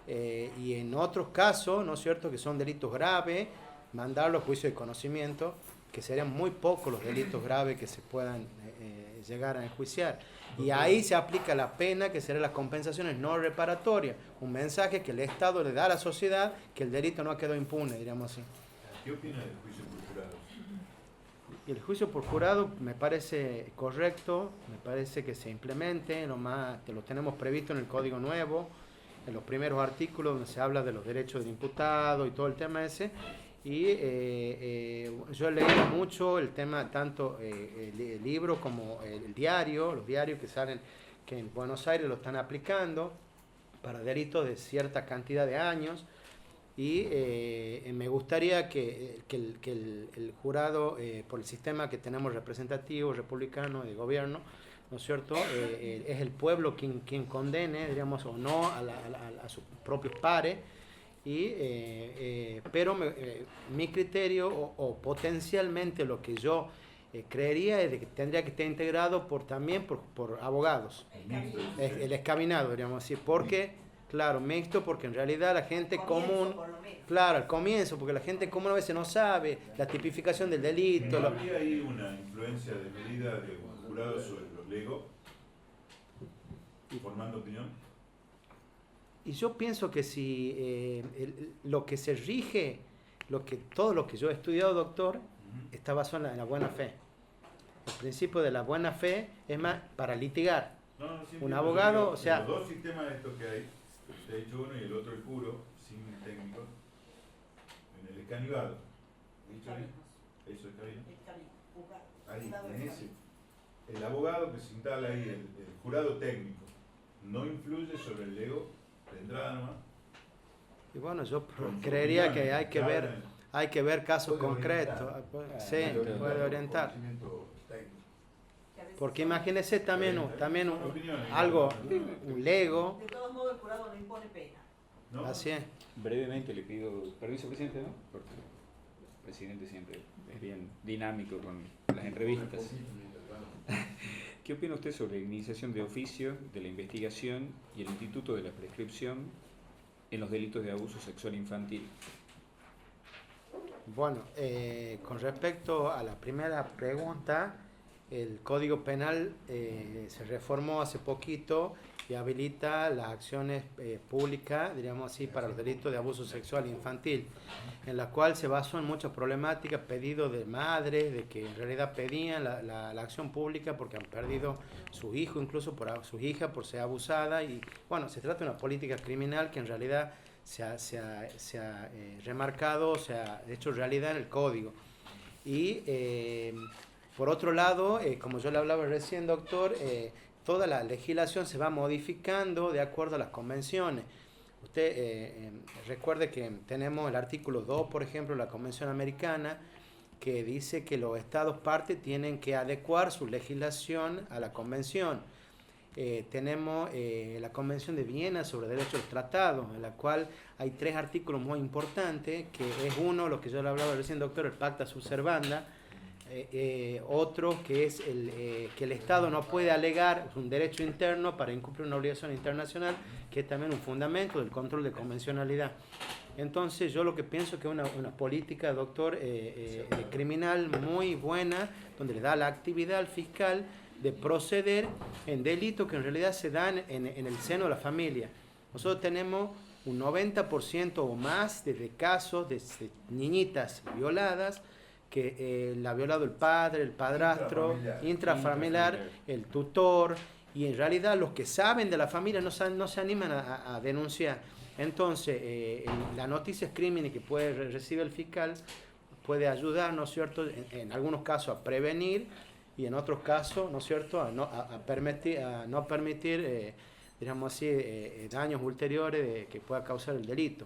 Y en otros casos, ¿no es cierto?, que son delitos graves, mandarlo a juicio de conocimiento, que serían muy pocos los delitos graves que se puedan llegar a enjuiciar. Y ahí se aplica la pena, que serán las compensaciones no reparatorias. Un mensaje que el Estado le da a la sociedad que el delito no quedó impune, diríamos así. ¿Qué opina del juicio por jurado? Y el juicio por jurado me parece correcto, me parece que se implemente, que lo tenemos previsto en el Código Nuevo, en los primeros artículos donde se habla de los derechos del imputado y todo el tema ese. Y yo he leído mucho el tema, tanto el libro como el diario, los diarios que salen, que en Buenos Aires lo están aplicando para delitos de cierta cantidad de años. Y me gustaría que el jurado, por el sistema que tenemos representativo, republicano, de gobierno, ¿no es cierto? Es el pueblo quien condene, diríamos, o no a sus propios pares. Pero mi criterio o potencialmente lo que yo creería es de que tendría que estar integrado también por abogados. El excaminado, diríamos así. Porque, claro, mixto, porque en realidad la gente común, claro, al comienzo, porque la gente común a veces no sabe la tipificación del delito. ¿No habría ahí una influencia de medida de un jurado sobre los legos, formando opinión? Y yo pienso que si lo que se rige, todo lo que yo he estudiado, doctor, está basado en la buena fe. El principio de la buena fe es más para litigar. Un abogado, o sea... Los dos sistemas estos que hay, de hecho uno y el otro el puro, sin técnico, en el escanibado. ¿Dicho ahí? Eso está bien. Ahí, en ese. El abogado que se instala ahí, el jurado técnico, no influye sobre el lego de entrada nomás. Y bueno, yo creería que hay que ver casos concretos. Sí, puede orientar. Porque imagínese también algo, un lego. De todos modos, el jurado no impone pena. ¿No? Así es. Brevemente le pido permiso, presidente, ¿no? Porque el presidente siempre es bien dinámico con las entrevistas. ¿Qué opina usted sobre la iniciación de oficio de la investigación y el instituto de la prescripción en los delitos de abuso sexual infantil? Bueno, con respecto a la primera pregunta, el Código Penal se reformó hace poquito y habilita las acciones públicas, diríamos así, para los delitos de abuso sexual infantil, en la cual se basó en muchas problemáticas, pedidos de madres, de que en realidad pedían la acción pública porque han perdido sus hijos, incluso por sus hijas, por ser abusada. Y bueno, se trata de una política criminal que en realidad se ha remarcado, se ha hecho realidad en el Código. Y por otro lado, como yo le hablaba recién, doctor, toda la legislación se va modificando de acuerdo a las convenciones. Usted recuerde que tenemos el artículo 2, por ejemplo, de la Convención Americana, que dice que los Estados partes tienen que adecuar su legislación a la convención. Tenemos la Convención de Viena sobre Derechos del Tratado, en la cual hay 3 artículos muy importantes, que es uno, lo que yo le hablaba recién, doctor, el Pacta Sunt Servanda. Otro que es que el Estado no puede alegar un derecho interno para incumplir una obligación internacional, que es también un fundamento del control de convencionalidad. Entonces yo lo que pienso que es una política, doctor, criminal muy buena, donde le da la actividad al fiscal de proceder en delitos que en realidad se dan en el seno de la familia. Nosotros tenemos un 90% o más de casos de niñitas violadas, que la ha violado el padre, el padrastro, intrafamiliar, el tutor, y en realidad los que saben de la familia no se animan a denunciar. Entonces, la noticia criminal que puede recibir el fiscal puede ayudar, ¿no es cierto?, en algunos casos a prevenir y en otros casos, ¿no es cierto?, a no permitir, digamos así, daños ulteriores que pueda causar el delito.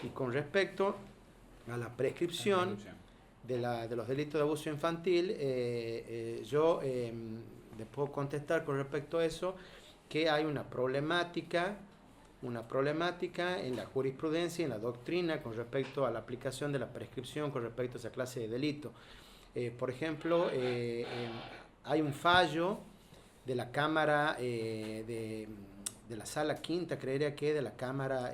Y con respecto a la prescripción de los delitos de abuso infantil, yo le puedo contestar con respecto a eso, que hay una problemática en la jurisprudencia y en la doctrina con respecto a la aplicación de la prescripción con respecto a esa clase de delito. Por ejemplo, hay un fallo de la Cámara, de la Sala Quinta, creería que de la Cámara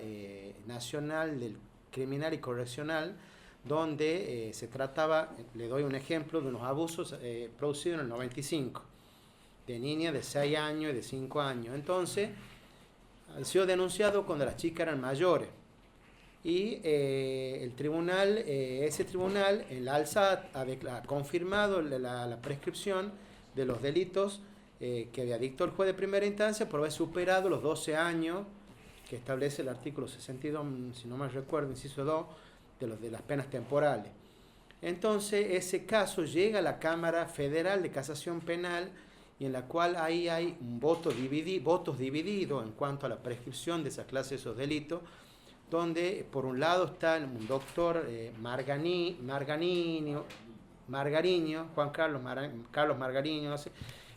Nacional del Criminal y Correccional, donde se trataba, le doy un ejemplo, de unos abusos producidos en el 95, de niñas de 6 años y de 5 años. Entonces, han sido denunciados cuando las chicas eran mayores. Y el tribunal, ese tribunal, en la alza, ha confirmado la prescripción de los delitos que había dictado el juez de primera instancia por haber superado los 12 años que establece el artículo 62, si no mal recuerdo, inciso 2, de las penas temporales. Entonces, ese caso llega a la Cámara Federal de Casación Penal, y en la cual ahí hay votos divididos en cuanto a la prescripción de esa clase de esos delitos, donde por un lado está un doctor Margariño, Juan Carlos Margariño, no sé,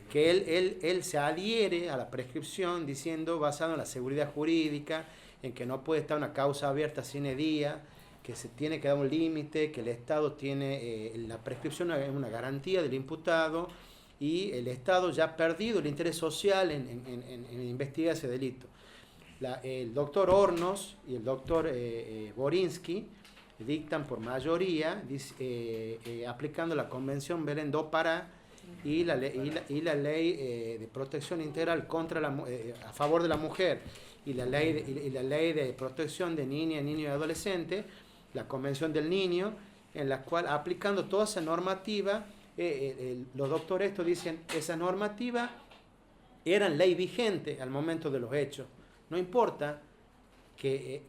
que él se adhiere a la prescripción diciendo, basado en la seguridad jurídica, en que no puede estar una causa abierta sine die, que se tiene que dar un límite, que el Estado tiene, la prescripción es una garantía del imputado y el Estado ya ha perdido el interés social en investigar ese delito. El doctor Hornos y el doctor Borinsky dictan por mayoría aplicando la Convención Belén do Pará y la ley de protección integral a favor de la mujer y la ley de protección de niñas, niños y adolescentes, la Convención del Niño, en la cual, aplicando toda esa normativa, los doctores estos dicen, esa normativa era ley vigente al momento de los hechos. No importa que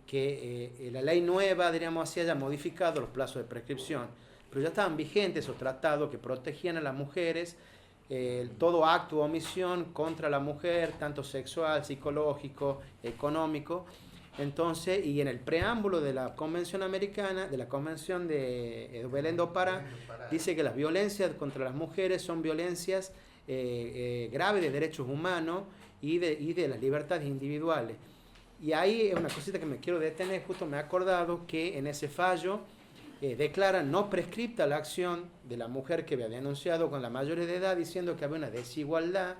la ley nueva, diríamos así, haya modificado los plazos de prescripción, pero ya estaban vigentes esos tratados que protegían a las mujeres, todo acto o omisión contra la mujer, tanto sexual, psicológico, económico. Entonces, y en el preámbulo de la Convención Americana, de la Convención de Belén do Pará, dice que las violencias contra las mujeres son violencias graves de derechos humanos y de las libertades individuales. Y ahí es una cosita que me quiero detener, justo me he acordado que en ese fallo declara no prescripta la acción de la mujer que había denunciado con la mayoría de edad, diciendo que había una desigualdad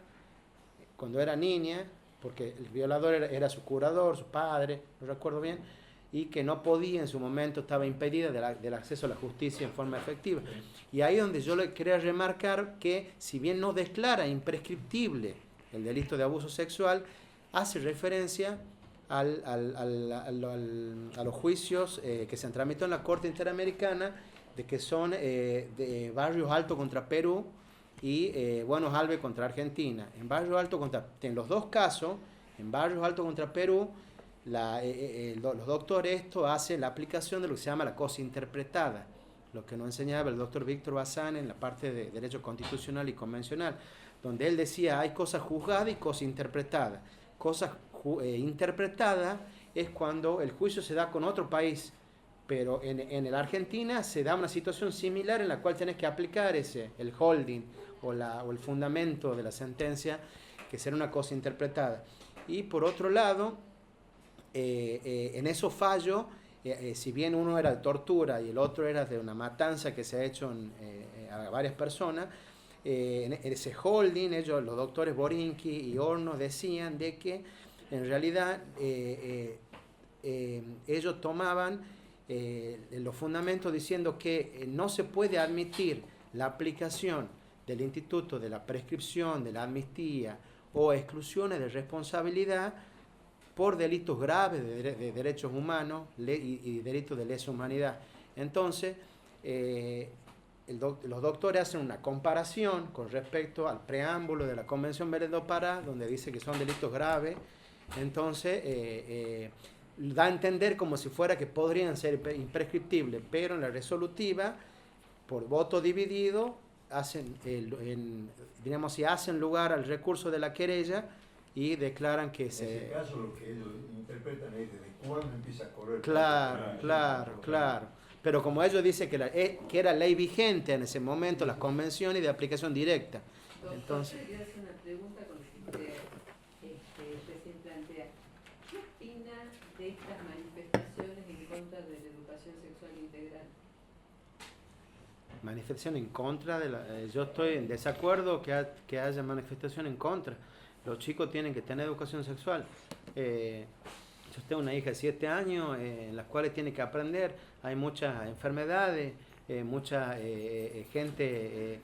cuando era niña, porque el violador era su curador, su padre, no recuerdo bien, y que no podía en su momento, estaba impedida del acceso a la justicia en forma efectiva. Y ahí es donde yo le quería remarcar que, si bien no declara imprescriptible el delito de abuso sexual, hace referencia a los juicios que se han tramitado en la Corte Interamericana, de que son de Barrios Alto contra Perú y Buenos Aires contra Argentina. En los dos casos, en Barrios Alto contra Perú, los doctores hacen la aplicación de lo que se llama la cosa interpretada, lo que nos enseñaba el doctor Víctor Bazán en la parte de Derecho Constitucional y Convencional, donde él decía hay cosas juzgadas y cosas interpretadas. Cosas interpretadas es cuando el juicio se da con otro país, pero en la Argentina se da una situación similar en la cual tenés que aplicar el holding o el fundamento de la sentencia, que será una cosa interpretada. Y por otro lado, en esos fallos, si bien uno era de tortura y el otro era de una matanza que se ha hecho a varias personas, en ese holding, los doctores Borinsky y Hornos decían de que en realidad ellos tomaban los fundamentos diciendo que no se puede admitir la aplicación del instituto de la prescripción, de la amnistía o exclusiones de responsabilidad por delitos graves de derechos humanos y delitos de lesa humanidad. Entonces, los doctores hacen una comparación con respecto al preámbulo de la Convención Belén do Pará, donde dice que son delitos graves. Entonces, da a entender como si fuera que podrían ser imprescriptibles, pero en la resolutiva, por voto dividido, hacen lugar al recurso de la querella y declaran que en ese caso lo que ellos interpretan es desde cuándo empieza a correr. Claro. Pero como ellos dicen que era ley vigente en ese momento, las convenciones de aplicación directa. Doctor, Entonces, quería hacer una pregunta con lo que usted recién plantea. ¿Qué opina de estas manifestaciones en contra de la educación sexual integral? manifestación en contra de yo estoy en desacuerdo que haya manifestación en contra. Los chicos tienen que tener educación sexual. Yo tengo una hija de 7 años en las cuales tiene que aprender. Hay muchas enfermedades, mucha gente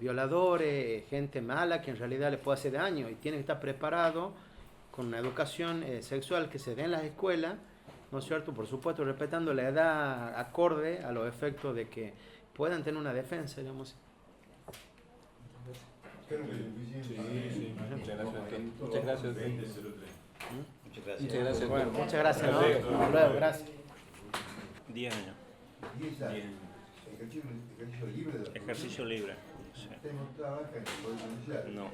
violadores, gente mala que en realidad le puede hacer daño y tiene que estar preparado con una educación sexual que se dé en las escuelas, ¿no es cierto? Por supuesto, respetando la edad acorde a los efectos de que puedan tener una defensa, digamos. Creo que es suficiente. Sí. Muchas gracias. Muchas gracias. Muchas gracias. Bueno, muchas gracias, ¿no? Perfecto. Hasta luego, gracias. 10 años. 10 años. Bien. Ejercicio libre de la Ejercicio libre. Sí. ¿Usted no trabaja en el Poder Judicial? No.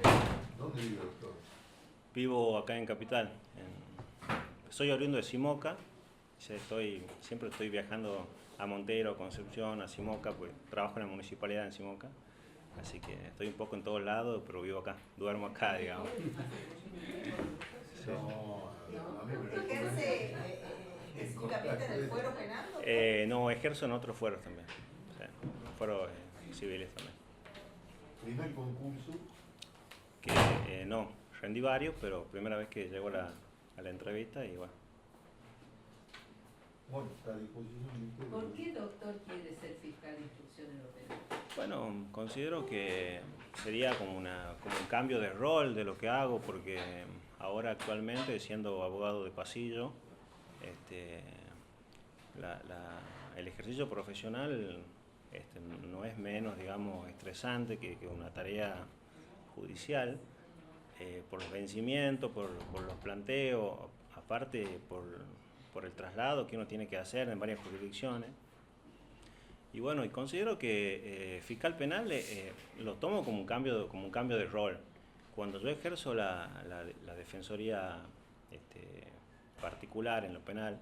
¿Dónde vive, doctor? Vivo acá en Capital. Soy oriundo de Simoca. Siempre estoy viajando a Montero, Concepción, a Simoca, pues trabajo en la municipalidad en Simoca. Así que estoy un poco en todos lados, pero vivo acá, duermo acá, digamos. Sí. ¿Ejerce específicamente en el fuero penal? No, ejerzo en otros fueros también, o sea, fueros civiles también. ¿Primer concurso? Que no, rendí varios, pero primera vez que llego a la entrevista y bueno. Bueno, está a disposición de ustedes. ¿Por qué el doctor quiere ser fiscal de instrucción en lo penal? Bueno, considero que sería como un cambio de rol de lo que hago, porque ahora actualmente, siendo abogado de pasillo, el ejercicio profesional no es menos, digamos, estresante que una tarea judicial, por los vencimientos, por los planteos, aparte por el traslado que uno tiene que hacer en varias jurisdicciones. Y bueno, y considero que fiscal penal lo tomo como un cambio de rol. Cuando yo ejerzo la defensoría particular en lo penal,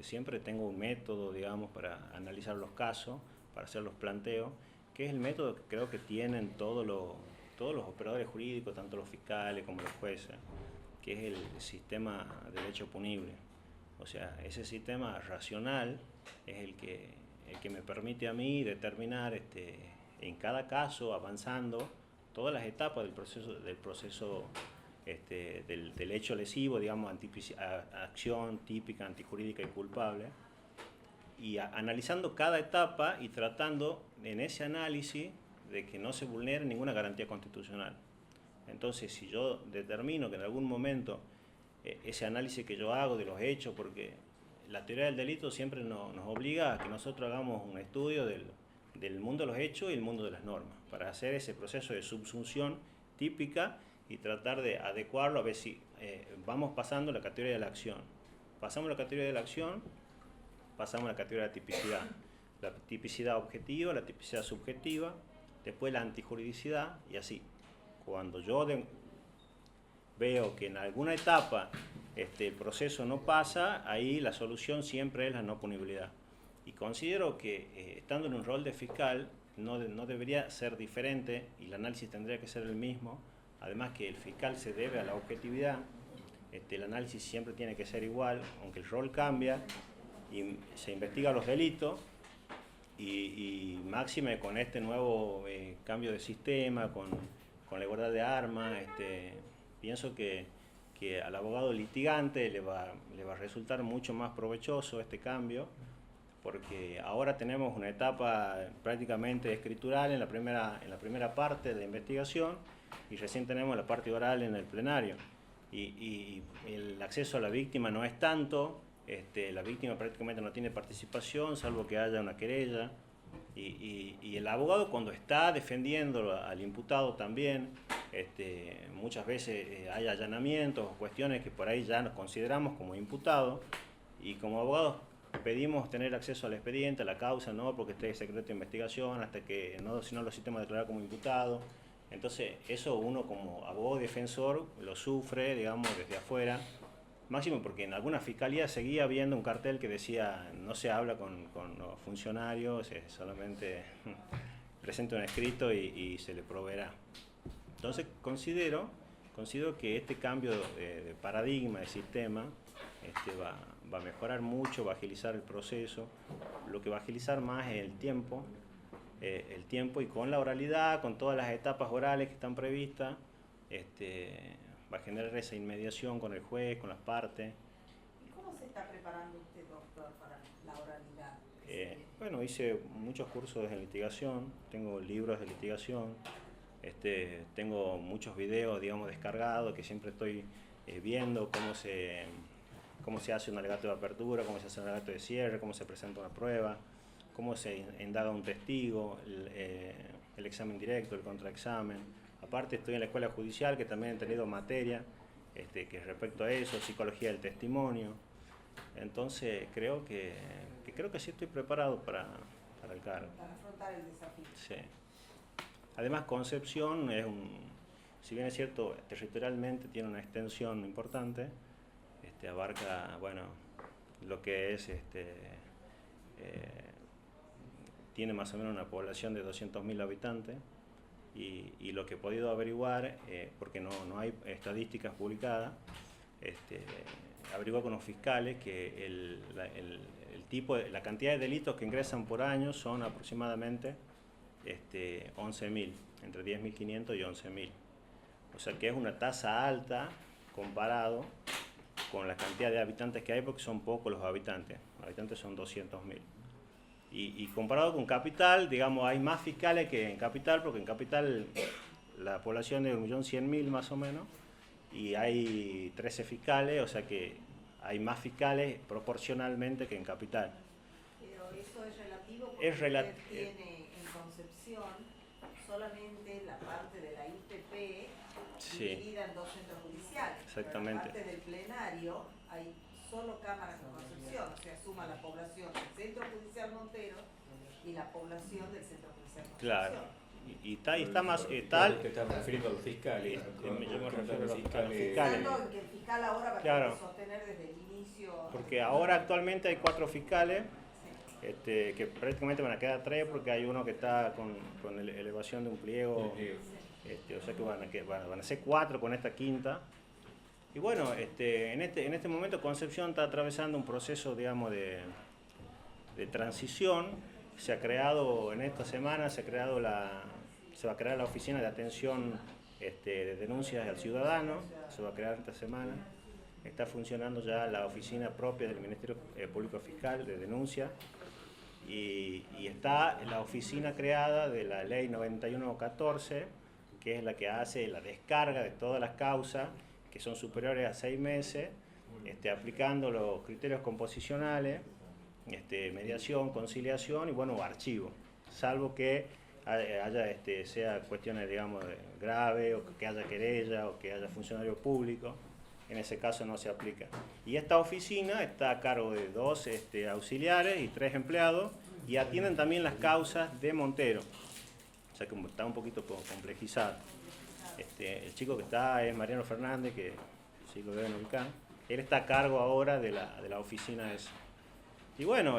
siempre tengo un método, digamos, para analizar los casos, para hacer los planteos, que es el método que creo que tienen todos los operadores jurídicos, tanto los fiscales como los jueces, que es el sistema de derecho punible. O sea, ese sistema racional es el que me permite a mí determinar en cada caso, avanzando todas las etapas del proceso del hecho lesivo, digamos, acción típica, antijurídica y culpable, y analizando cada etapa y tratando en ese análisis de que no se vulnere ninguna garantía constitucional. Entonces, si yo determino que en algún momento ese análisis que yo hago de los hechos, porque la teoría del delito siempre nos obliga a que nosotros hagamos un estudio del mundo de los hechos y el mundo de las normas, para hacer ese proceso de subsunción típica y tratar de adecuarlo a ver si vamos pasando la categoría de la acción. Pasamos la categoría de la acción, pasamos la categoría de la tipicidad. La tipicidad objetiva, la tipicidad subjetiva, después la antijuridicidad y así. Cuando yo veo que en alguna etapa el proceso no pasa, ahí la solución siempre es la no punibilidad. Y considero que estando en un rol de fiscal no debería ser diferente y el análisis tendría que ser el mismo. Además que el fiscal se debe a la objetividad, el análisis siempre tiene que ser igual, aunque el rol cambia y se investiga los delitos y máxime con este nuevo cambio de sistema, con la igualdad de armas, pienso que al abogado litigante le va a resultar mucho más provechoso este cambio, porque ahora tenemos una etapa prácticamente escritural en la primera parte de investigación y recién tenemos la parte oral en el plenario. Y el acceso a la víctima no es tanto, la víctima prácticamente no tiene participación, salvo que haya una querella. Y el abogado, cuando está defendiendo al imputado también, muchas veces hay allanamientos o cuestiones que por ahí ya nos consideramos como imputados, y como abogados pedimos tener acceso al expediente, a la causa, no porque esté secreto de investigación, hasta que si no lo citemos a declarar como imputado. Entonces eso uno como abogado defensor lo sufre, digamos, desde afuera, máximo porque en alguna fiscalía seguía habiendo un cartel que decía no se habla con los funcionarios, solamente presenta un escrito y se le proveerá. Entonces considero que este cambio de paradigma, de sistema, va a mejorar mucho, va a agilizar el proceso. Lo que va a agilizar más es el tiempo, y con la oralidad, con todas las etapas orales que están previstas, va a generar esa inmediación con el juez, con las partes. ¿Y cómo se está preparando usted, doctor, para la oralidad? Bueno, hice muchos cursos de litigación, tengo libros de litigación, tengo muchos videos, digamos, descargados, que siempre estoy viendo cómo se hace un alegato de apertura, cómo se hace un alegato de cierre, cómo se presenta una prueba, cómo se indaga un testigo, el examen directo, el contraexamen. Aparte estoy en la escuela judicial, que también he tenido materia que respecto a eso, psicología del testimonio. Entonces creo que sí estoy preparado para el cargo. Para afrontar el desafío. Sí. Además, Concepción si bien es cierto, territorialmente tiene una extensión importante, abarca, bueno, lo que es, tiene más o menos una población de 200.000 habitantes, y lo que he podido averiguar, porque no hay estadísticas publicadas, averiguar con los fiscales que la cantidad de delitos que ingresan por año son aproximadamente 11.000, entre 10.500 y 11.000. O sea que es una tasa alta comparado con la cantidad de habitantes que hay, porque son pocos los habitantes son 200.000. Y comparado con Capital, digamos, hay más fiscales que en Capital, porque en Capital la población es 1.100.000 más o menos, y hay 13 fiscales, o sea que hay más fiscales proporcionalmente que en Capital. Pero eso es relativo porque usted tiene en Concepción solamente la parte de la IPP dividida en 2 centros judiciales. Exactamente. Pero en la parte del plenario hay solo cámaras en Concepción, o sea, suma la población del Centro Judicial Montero y la población del Centro Judicial Concepción. Claro. Y está más tal. Te estás refiriendo a los fiscales. Yo me refiero a los fiscales. Pensando que el fiscal ahora va a tener que sostener desde el inicio. Porque ahora actualmente hay 4 fiscales, que prácticamente van a quedar 3 porque hay uno que está con elevación de un pliego. O sea que van a ser 4 con esta quinta. Y bueno, en este momento Concepción está atravesando un proceso, digamos, de transición. Se ha creado en esta semana, se va a crear la oficina de atención de denuncias al ciudadano, se va a crear esta semana. Está funcionando ya la oficina propia del Ministerio Público Fiscal de denuncia y está la oficina creada de la ley 9114, que es la que hace la descarga de todas las causas que son superiores a 6 meses, aplicando los criterios composicionales, mediación, conciliación y bueno, archivo, salvo que sea cuestiones, digamos, graves, o que haya querella, o que haya funcionario público. En ese caso no se aplica. Y esta oficina está a cargo de 2 auxiliares y 3 empleados, y atienden también las causas de Montero. O sea que está un poquito complejizado. El chico que está es Mariano Fernández, que sí lo deben ubicar. Él está a cargo ahora de la oficina esa. Y bueno,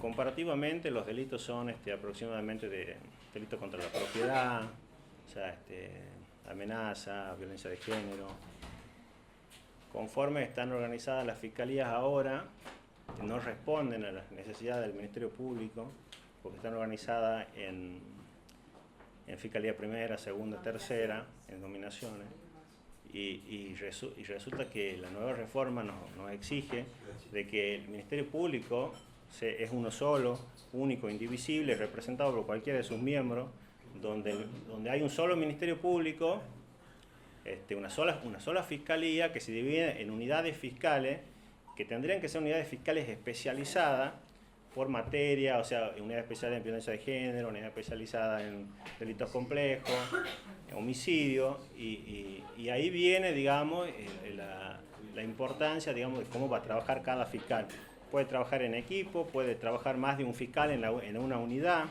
comparativamente los delitos son aproximadamente de delitos contra la propiedad, o sea, amenaza, violencia de género. Conforme están organizadas las fiscalías ahora, no responden a las necesidades del Ministerio Público, porque están organizadas en fiscalía primera, segunda, tercera, en dominaciones. Y resulta que la nueva reforma nos exige de que el Ministerio Público es uno solo, único, indivisible, representado por cualquiera de sus miembros, donde hay un solo Ministerio Público, una sola fiscalía que se divide en unidades fiscales, que tendrían que ser unidades fiscales especializadas por materia, o sea, unidades especiales en violencia de género, unidades especializadas en delitos complejos, homicidio, y ahí viene, digamos, la importancia, digamos, de cómo va a trabajar cada fiscal. Puede trabajar en equipo, puede trabajar más de un fiscal en una unidad.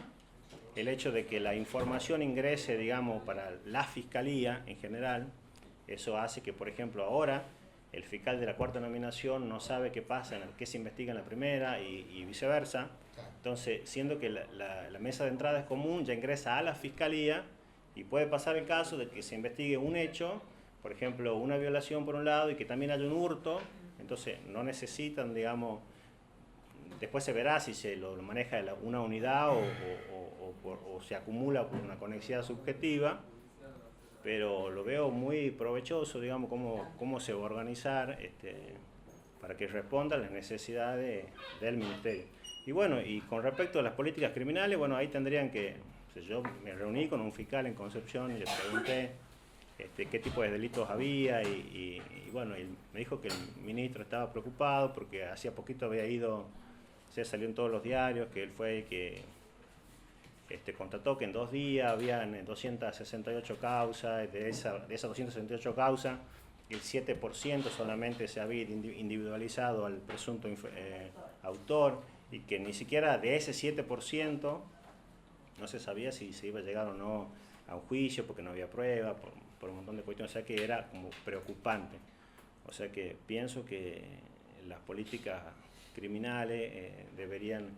El hecho de que la información ingrese, digamos, para la fiscalía en general, eso hace que, por ejemplo, ahora el fiscal de la cuarta nominación no sabe qué pasa, qué se investiga en la primera y viceversa. Entonces, siendo que la mesa de entrada es común, ya ingresa a la fiscalía y puede pasar el caso de que se investigue un hecho, por ejemplo, una violación por un lado y que también haya un hurto, entonces no necesitan, digamos, después se verá si se lo maneja una unidad o se acumula por una conexidad subjetiva, pero lo veo muy provechoso, digamos, cómo se va a organizar para que responda a las necesidades del Ministerio. Y bueno, y con respecto a las políticas criminales, bueno, ahí tendrían que, yo me reuní con un fiscal en Concepción y le pregunté qué tipo de delitos había y bueno, él me dijo que el ministro estaba preocupado porque hacía poquito había ido, salió en todos los diarios, que él fue que constató que en 2 días habían 268 causas, de esas 268 causas, el 7% solamente se había individualizado al presunto autor, y que ni siquiera de ese 7% no se sabía si se iba a llegar o no a un juicio porque no había prueba, por un montón de cuestiones, o sea que era como preocupante. O sea que pienso que las políticas criminales deberían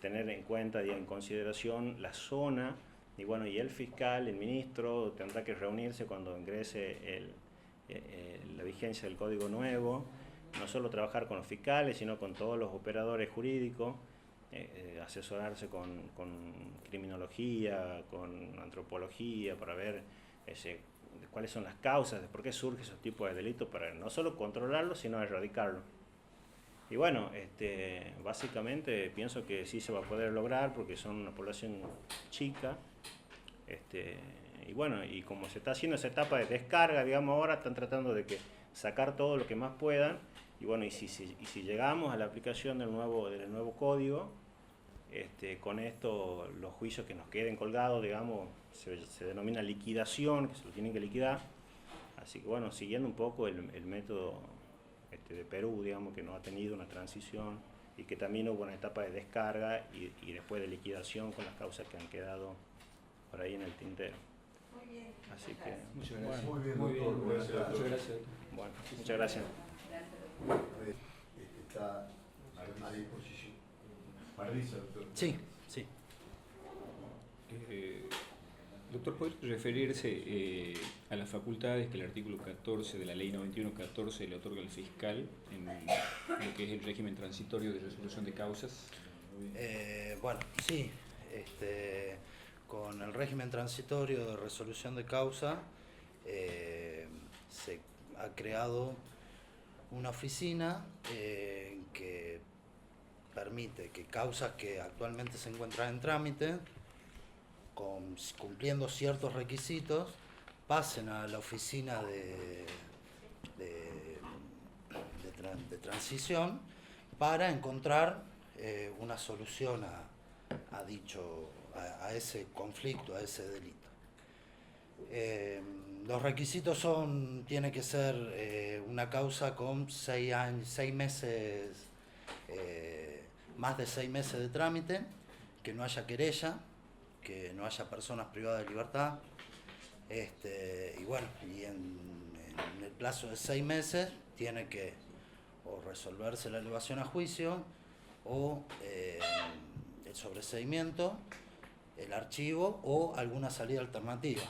tener en cuenta y en consideración la zona Y bueno, y el fiscal, el ministro, tendrá que reunirse cuando ingrese la vigencia del código nuevo, no solo trabajar con los fiscales, sino con todos los operadores jurídicos, asesorarse con criminología, con antropología, para ver cuáles son las causas de por qué surge esos tipos de delitos, para no solo controlarlos, sino erradicarlos. Y bueno, básicamente pienso que sí se va a poder lograr porque son una población chica. Y bueno, y como se está haciendo esa etapa de descarga, digamos, ahora están tratando de sacar todo lo que más puedan. Y bueno, y si llegamos a la aplicación del nuevo código, con esto los juicios que nos queden colgados, digamos, se denomina liquidación, que se lo tienen que liquidar. Así que bueno, siguiendo un poco el método de Perú, digamos, que no ha tenido una transición y que también hubo una etapa de descarga y después de liquidación con las causas que han quedado por ahí en el tintero. Muy bien. Así que, Muchas gracias. Muy bien, Muy bien, doctor. muchas Gracias. gracias. bueno, muchas gracias. Está a disposición. Marisa, doctor. Sí, sí. Doctor, ¿puede referirse a las facultades que el artículo 14 de la ley 9114 le otorga al fiscal en lo que es el régimen transitorio de resolución de causas? Bueno, sí. Con el régimen transitorio de resolución de causa se ha creado una oficina que permite que causas que actualmente se encuentran en trámite, cumpliendo ciertos requisitos, pasen a la oficina de transición para encontrar una solución a ese conflicto, a ese delito. Los requisitos tiene que ser una causa con 6 meses, más de 6 meses de trámite, que no haya querella, que no haya personas privadas de libertad, y bueno, y en el plazo de 6 meses tiene que o resolverse la elevación a juicio o el sobreseimiento, el archivo o alguna salida alternativa.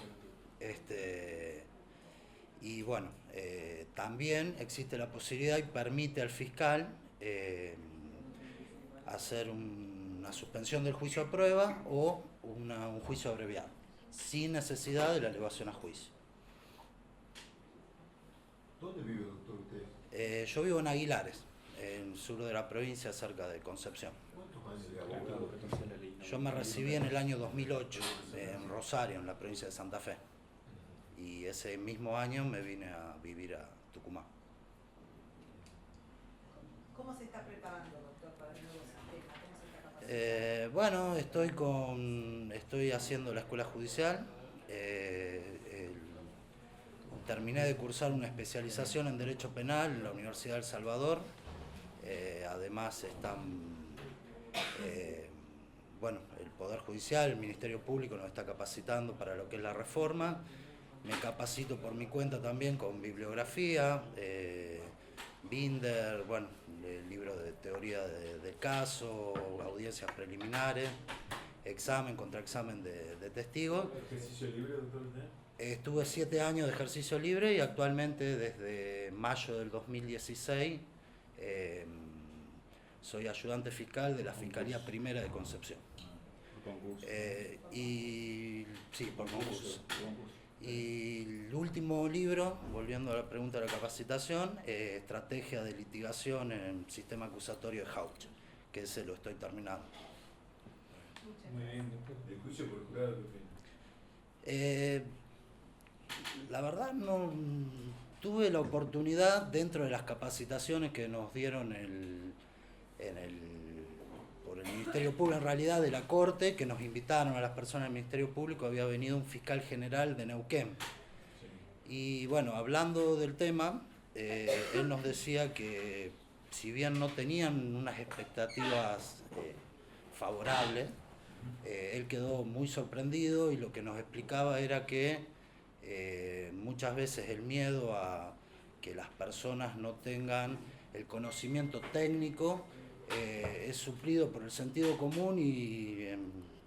Y bueno, también existe la posibilidad y permite al fiscal hacer una suspensión del juicio a prueba o un juicio abreviado, sin necesidad de la elevación a juicio. ¿Dónde vive, doctor, usted? Yo vivo en Aguilares, en el sur de la provincia, cerca de Concepción. ¿Cuántos años de abogado? Yo me recibí en el año 2008 en Rosario, en la provincia de Santa Fe. Y ese mismo año me vine a vivir a Tucumán. ¿Cómo se está preparando, doctor, para el nuevo sistema? ¿Cómo se está capacitando? Bueno, estoy haciendo la escuela judicial. Terminé de cursar una especialización en Derecho Penal en la Universidad de El Salvador. Además el Poder Judicial, el Ministerio Público nos está capacitando para lo que es la reforma. Me capacito por mi cuenta también con bibliografía, Binder, el libro de teoría del caso, audiencias preliminares, examen, contraexamen de testigos. ¿Ejercicio libre, doctor? Estuve 7 años de ejercicio libre y actualmente desde mayo del 2016 soy ayudante fiscal de la Fiscalía Primera de Concepción. ¿Por concurso? Sí, por concurso. Y el último libro, volviendo a la pregunta de la capacitación, Estrategia de litigación en el sistema acusatorio de Hauch, que ese lo estoy terminando. Muy bien, doctor. ¿El juicio por jurado qué opina? La verdad no tuve la oportunidad dentro de las capacitaciones que nos dieron por el Ministerio Público, en realidad de la Corte, que nos invitaron a las personas del Ministerio Público, había venido un fiscal general de Neuquén. Y bueno, hablando del tema, él nos decía que si bien no tenían unas expectativas favorables, él quedó muy sorprendido y lo que nos explicaba era que muchas veces el miedo a que las personas no tengan el conocimiento técnico es suplido por el sentido común y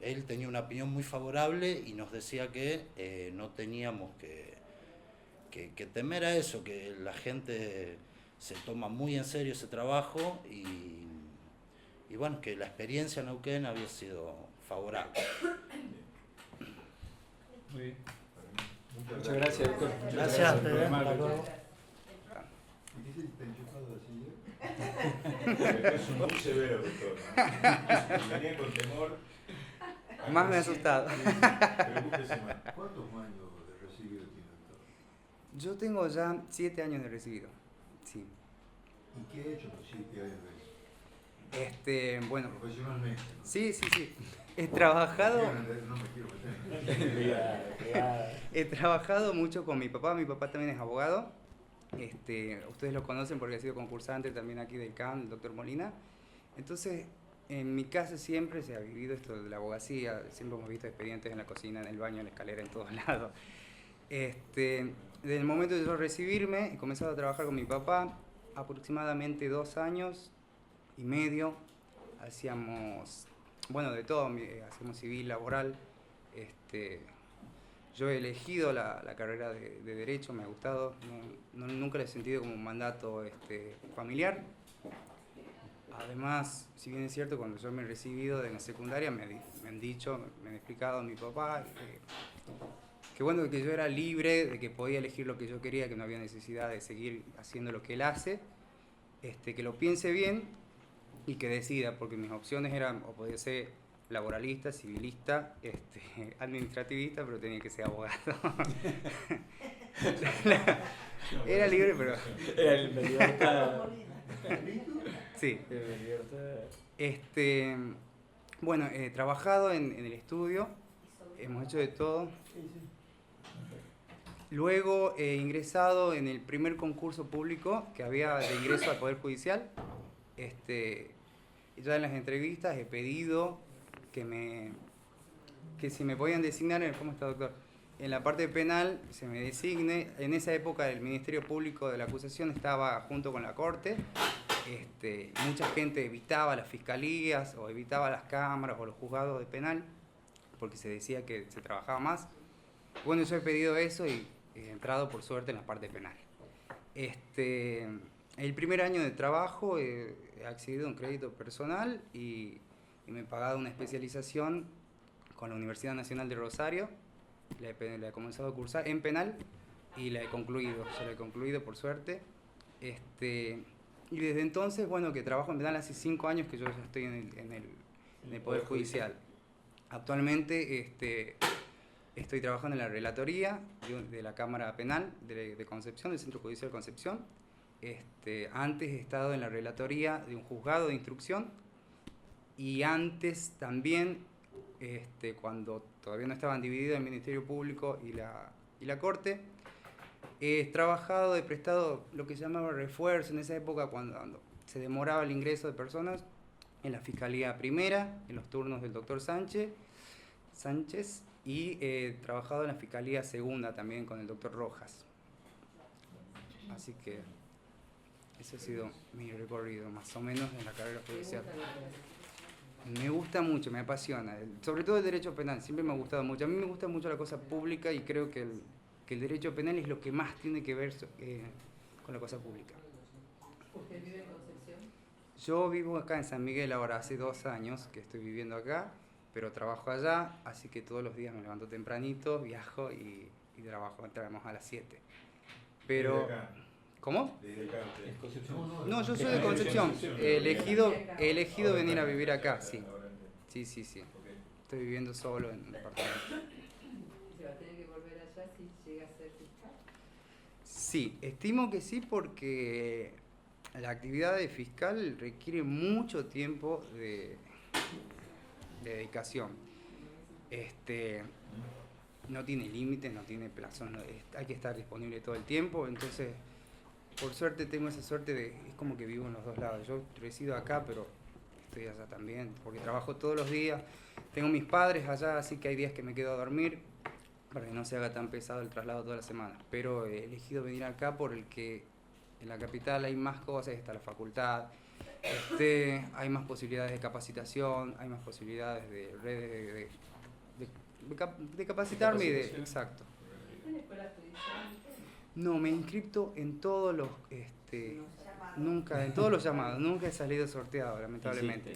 él tenía una opinión muy favorable y nos decía que no teníamos que temer a eso, que la gente se toma muy en serio ese trabajo y bueno, que la experiencia en Neuquén había sido favorable. Muy bien. Muchas Muchas gracias, doctor. Muchas Gracias, por Pedro. amable. Hasta luego. ¿Y qué se está enchufado así? Es muy severo, doctor, ¿no? Venía con temor. Más me ha asustado. Preocúpese más. ¿Cuántos años de recibido tiene, doctor? Yo tengo ya 7 años de recibido. Sí. ¿Y qué ha hecho los 7 años de eso? Bueno. Profesionalmente, ¿no? Sí. He trabajado. No me quiero meter. He trabajado mucho con mi papá. Mi papá también es abogado. Ustedes lo conocen porque ha sido concursante también aquí del CAN, el doctor Molina. Entonces, en mi casa siempre se ha vivido esto de la abogacía. Siempre hemos visto expedientes en la cocina, en el baño, en la escalera, en todos lados. Desde el momento de yo recibirme, he comenzado a trabajar con mi papá aproximadamente 2 años y medio. Hacíamos, bueno, de todo, hacemos civil, laboral. Yo he elegido la carrera de Derecho, me ha gustado, nunca lo he sentido como un mandato familiar. Además, si bien es cierto, cuando yo me he recibido de la secundaria me han dicho, me han explicado mi papá que bueno, que yo era libre, de que podía elegir lo que yo quería, que no había necesidad de seguir haciendo lo que él hace, que lo piense bien y que decida, porque mis opciones eran, o podía ser laboralista, civilista, administrativista, pero tenía que ser abogado. Era libre, pero... Era el libertad. Sí. Bueno, he trabajado en el estudio, hemos hecho de todo. Luego he ingresado en el primer concurso público que había de ingreso al Poder Judicial. Ya en las entrevistas he pedido que si me podían designar, ¿cómo está, doctor? En la parte penal se me designe. En esa época el Ministerio Público de la Acusación estaba junto con la Corte. Mucha gente evitaba las fiscalías o evitaba las cámaras o los juzgados de penal porque se decía que se trabajaba más. Bueno, yo he pedido eso y he entrado por suerte en la parte penal. El primer año de trabajo he accedido a un crédito personal y me he pagado una especialización con la Universidad Nacional de Rosario. La he comenzado a cursar en penal y la he concluido. Ya la he concluido por suerte. Y desde entonces, bueno, que trabajo en penal hace 5 años que yo ya estoy en el Poder Judicial. Actualmente estoy trabajando en la relatoría de la Cámara Penal de Concepción, del Centro Judicial Concepción. Antes he estado en la relatoría de un juzgado de instrucción y antes también, cuando todavía no estaban divididos el Ministerio Público y la Corte, he trabajado, he prestado lo que se llamaba refuerzo en esa época cuando se demoraba el ingreso de personas en la Fiscalía Primera, en los turnos del doctor Sánchez, y he trabajado en la Fiscalía Segunda también con el doctor Rojas. Así que ese ha sido mi recorrido, más o menos, en la carrera judicial. Me gusta mucho, me apasiona, sobre todo el derecho penal, siempre me ha gustado mucho. A mí me gusta mucho la cosa pública y creo que el derecho penal es lo que más tiene que ver con la cosa pública. ¿Usted vive en Concepción? Yo vivo acá en San Miguel ahora, hace 2 años que estoy viviendo acá, pero trabajo allá, así que todos los días me levanto tempranito, viajo y trabajo, entramos a las 7. Pero... ¿Cómo? ¿Desde acá usted? No, yo soy de Concepción. He elegido venir a vivir acá, sí. Sí. Estoy viviendo solo en un apartamento. ¿Se va a tener que volver allá si llega a ser fiscal? Sí, estimo que sí porque la actividad de fiscal requiere mucho tiempo de dedicación. No tiene límites, no tiene plazos, hay que estar disponible todo el tiempo, entonces... Por suerte tengo esa suerte es como que vivo en los dos lados. Yo resido acá, pero estoy allá también, porque trabajo todos los días. Tengo mis padres allá, así que hay días que me quedo a dormir para que no se haga tan pesado el traslado toda la semana. Pero he elegido venir acá porque en la capital hay más cosas, está la facultad, Hay más posibilidades de capacitación, hay más posibilidades de redes de capacitarme y de... Exacto. ¿En la escuela judicial? No, me he inscrito en todos los... nunca, en todos los llamados, nunca he salido sorteado, lamentablemente.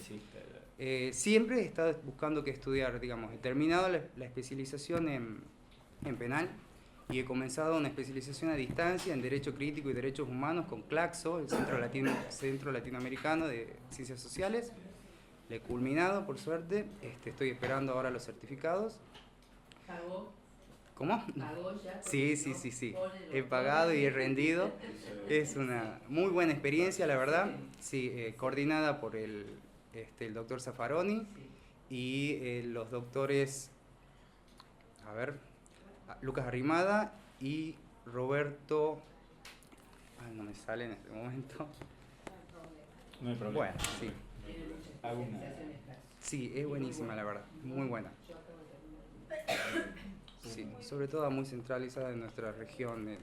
Siempre he estado buscando que estudiar, digamos, he terminado la especialización en penal y he comenzado una especialización a distancia en Derecho Crítico y Derechos Humanos con CLACSO, el Centro Latinoamericano de Ciencias Sociales. Le he culminado, por suerte, estoy esperando ahora los certificados. ¿Pagó? ¿Cómo? ¿Pagó ya? Sí. He pagado y he rendido. Es una muy buena experiencia, la verdad. Sí, coordinada por el doctor Zaffaroni y los doctores, Lucas Arrimada y Roberto... no me sale en este momento. No hay problema. Bueno, sí. Sí, es buenísima, la verdad. Muy buena. Sí, sobre todo muy centralizada en nuestra región.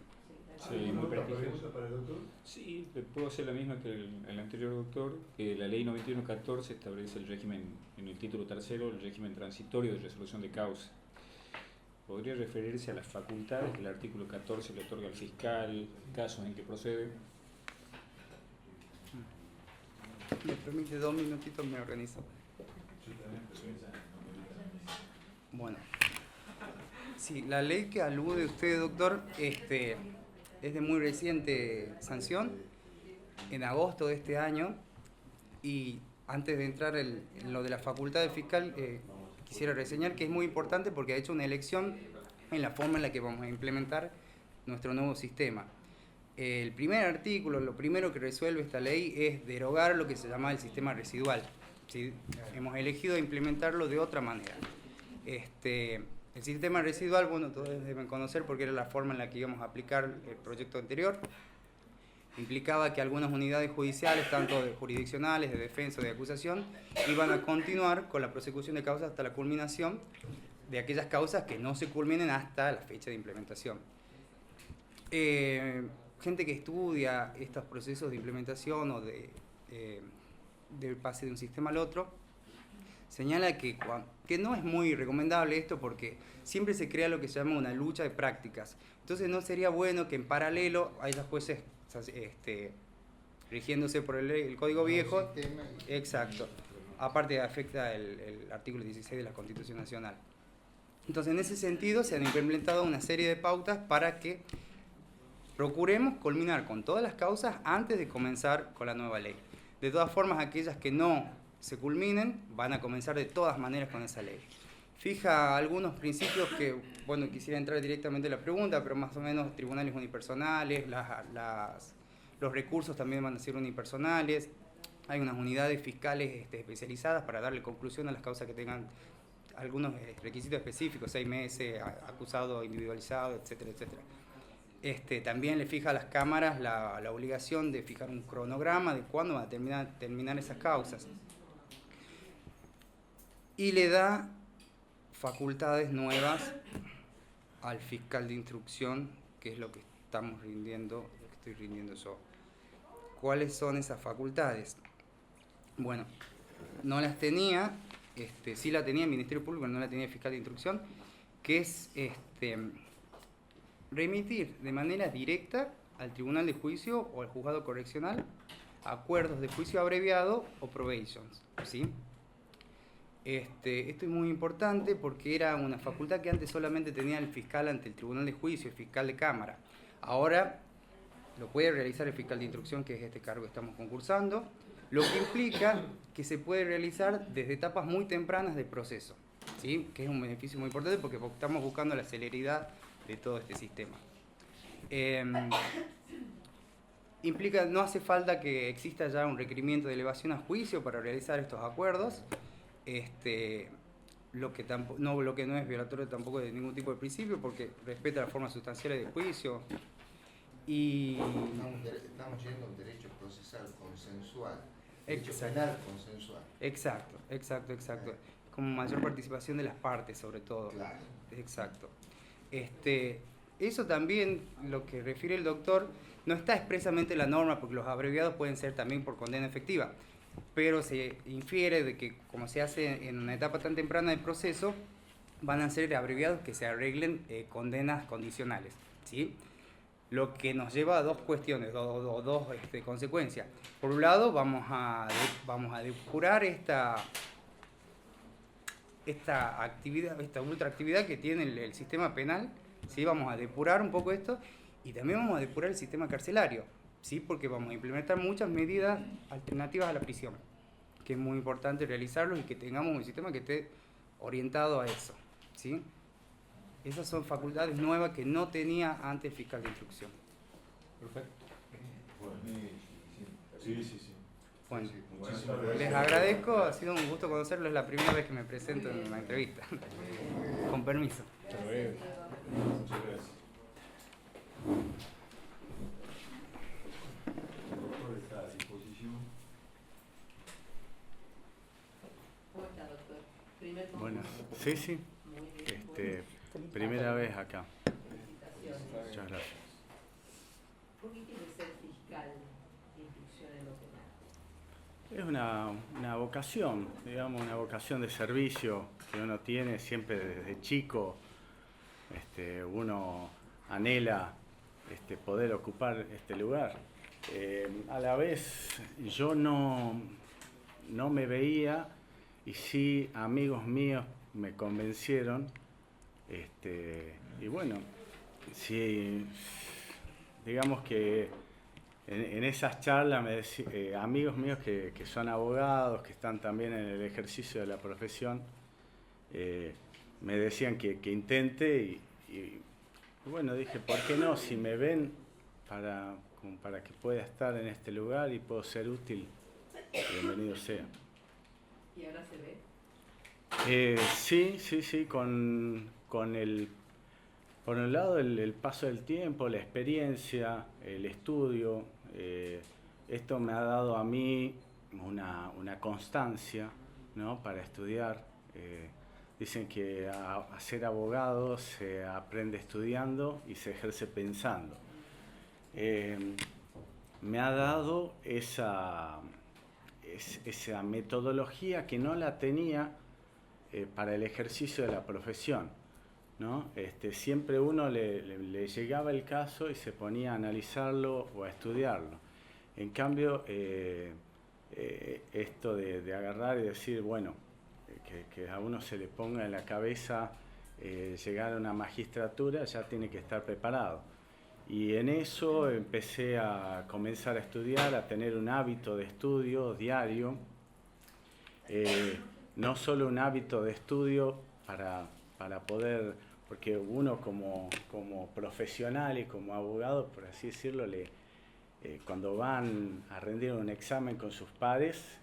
Sí, muy ¿Otra prestigiosa. pregunta para el doctor? Sí, le puedo hacer la misma que el anterior doctor, que la ley 9114 establece el régimen, en el título tercero, el régimen transitorio de resolución de causa. ¿Podría referirse a las facultades que el artículo 14 le otorga al fiscal, casos en que procede? Me permite 2 minutitos, me organizo. Bueno. Sí, la ley que alude usted, doctor, es de muy reciente sanción, en agosto de este año, y antes de entrar en lo de la facultad del fiscal, quisiera reseñar que es muy importante porque ha hecho una elección en la forma en la que vamos a implementar nuestro nuevo sistema. El primer artículo, lo primero que resuelve esta ley es derogar lo que se llama el sistema residual, ¿sí? Hemos elegido implementarlo de otra manera. El sistema residual, bueno, todos deben conocer porque era la forma en la que íbamos a aplicar el proyecto anterior. Implicaba que algunas unidades judiciales, tanto de jurisdiccionales, de defensa o de acusación, iban a continuar con la prosecución de causas hasta la culminación de aquellas causas que no se culminen hasta la fecha de implementación. Gente que estudia estos procesos de implementación o del pase de un sistema al otro, señala que no es muy recomendable esto porque siempre se crea lo que se llama una lucha de prácticas. Entonces no sería bueno que en paralelo haya jueces rigiéndose por el Código Viejo. Exacto. Aparte afecta el artículo 16 de la Constitución Nacional. Entonces en ese sentido se han implementado una serie de pautas para que procuremos culminar con todas las causas antes de comenzar con la nueva ley. De todas formas, aquellas que no se culminen van a comenzar de todas maneras con esa ley. Fija algunos principios que, bueno, quisiera entrar directamente en la pregunta, pero más o menos tribunales unipersonales, los recursos también van a ser unipersonales, hay unas unidades fiscales especializadas para darle conclusión a las causas que tengan algunos requisitos específicos, 6 meses, acusado individualizado, etcétera, etcétera. También le fija a las cámaras la obligación de fijar un cronograma de cuándo van a terminar esas causas. Y le da facultades nuevas al fiscal de instrucción, que es lo que estamos rindiendo, lo que estoy rindiendo yo. ¿Cuáles son esas facultades? Bueno, no las tenía, sí la tenía el Ministerio Público, no la tenía el fiscal de instrucción, que es remitir de manera directa al Tribunal de Juicio o al Juzgado Correccional acuerdos de juicio abreviado o probations, ¿sí? Esto es muy importante porque era una facultad que antes solamente tenía el fiscal ante el Tribunal de Juicio, el fiscal de Cámara. Ahora lo puede realizar el fiscal de instrucción, que es este cargo que estamos concursando, lo que implica que se puede realizar desde etapas muy tempranas del proceso, ¿sí? Que es un beneficio muy importante porque estamos buscando la celeridad de todo este sistema. Implica, no hace falta que exista ya un requerimiento de elevación a juicio para realizar estos acuerdos, lo que no es violatorio tampoco de ningún tipo de principio porque respeta las formas sustanciales del juicio. Y estamos yendo a un derecho procesal consensual, derecho penal consensual. Exacto. Con mayor participación de las partes, sobre todo. Claro. Exacto. Eso también, lo que refiere el doctor, no está expresamente en la norma porque los abreviados pueden ser también por condena efectiva. pero se infiere de que como se hace en una etapa tan temprana del proceso, van a ser abreviados que se arreglen condenas condicionales, ¿sí? Lo que nos lleva a dos cuestiones, dos consecuencias. Por un lado, vamos a depurar esta actividad, esta ultraactividad que tiene el sistema penal, ¿sí? Vamos a depurar un poco esto y también vamos a depurar el sistema carcelario, ¿sí? Porque vamos a implementar muchas medidas alternativas a la prisión, que es muy importante realizarlos y que tengamos un sistema que esté orientado a eso, ¿sí? Esas son facultades nuevas que no tenía antes el fiscal de instrucción. Perfecto. Sí. Bueno, Muchísimas gracias. les agradezco, ha sido un gusto conocerlos, es la primera vez que me presento en una entrevista. Con permiso. Hasta luego. Muchas gracias. Doctor está a disposición. ¿Cómo está, doctor? Primer Bueno, momento. sí. Muy bien. Primera vez acá. Felicitaciones. Muchas gracias. ¿Por qué quiere ser fiscal de instrucción en lo penal? Es una vocación, digamos, una vocación de servicio que uno tiene siempre desde chico. Uno anhela poder ocupar este lugar. A la vez yo no me veía y sí amigos míos me convencieron. Y bueno, sí, digamos que en esas charlas amigos míos que son abogados, que están también en el ejercicio de la profesión, me decían que intente y bueno, dije, ¿por qué no? Si me ven como para que pueda estar en este lugar y puedo ser útil, bienvenido sea. ¿Y ahora se ve? Sí, por un lado el paso del tiempo, la experiencia, el estudio, esto me ha dado a mí una constancia, ¿no? Para estudiar. Dicen que a ser abogado se aprende estudiando y se ejerce pensando. Me ha dado esa metodología que no la tenía para el ejercicio de la profesión, ¿no? Siempre uno le llegaba el caso y se ponía a analizarlo o a estudiarlo. En cambio, esto de agarrar y decir, bueno, que a uno se le ponga en la cabeza llegar a una magistratura, ya tiene que estar preparado. Y en eso empecé a comenzar a estudiar, a tener un hábito de estudio diario, no solo un hábito de estudio para poder, porque uno como profesional y como abogado, por así decirlo, cuando van a rendir un examen con sus pares,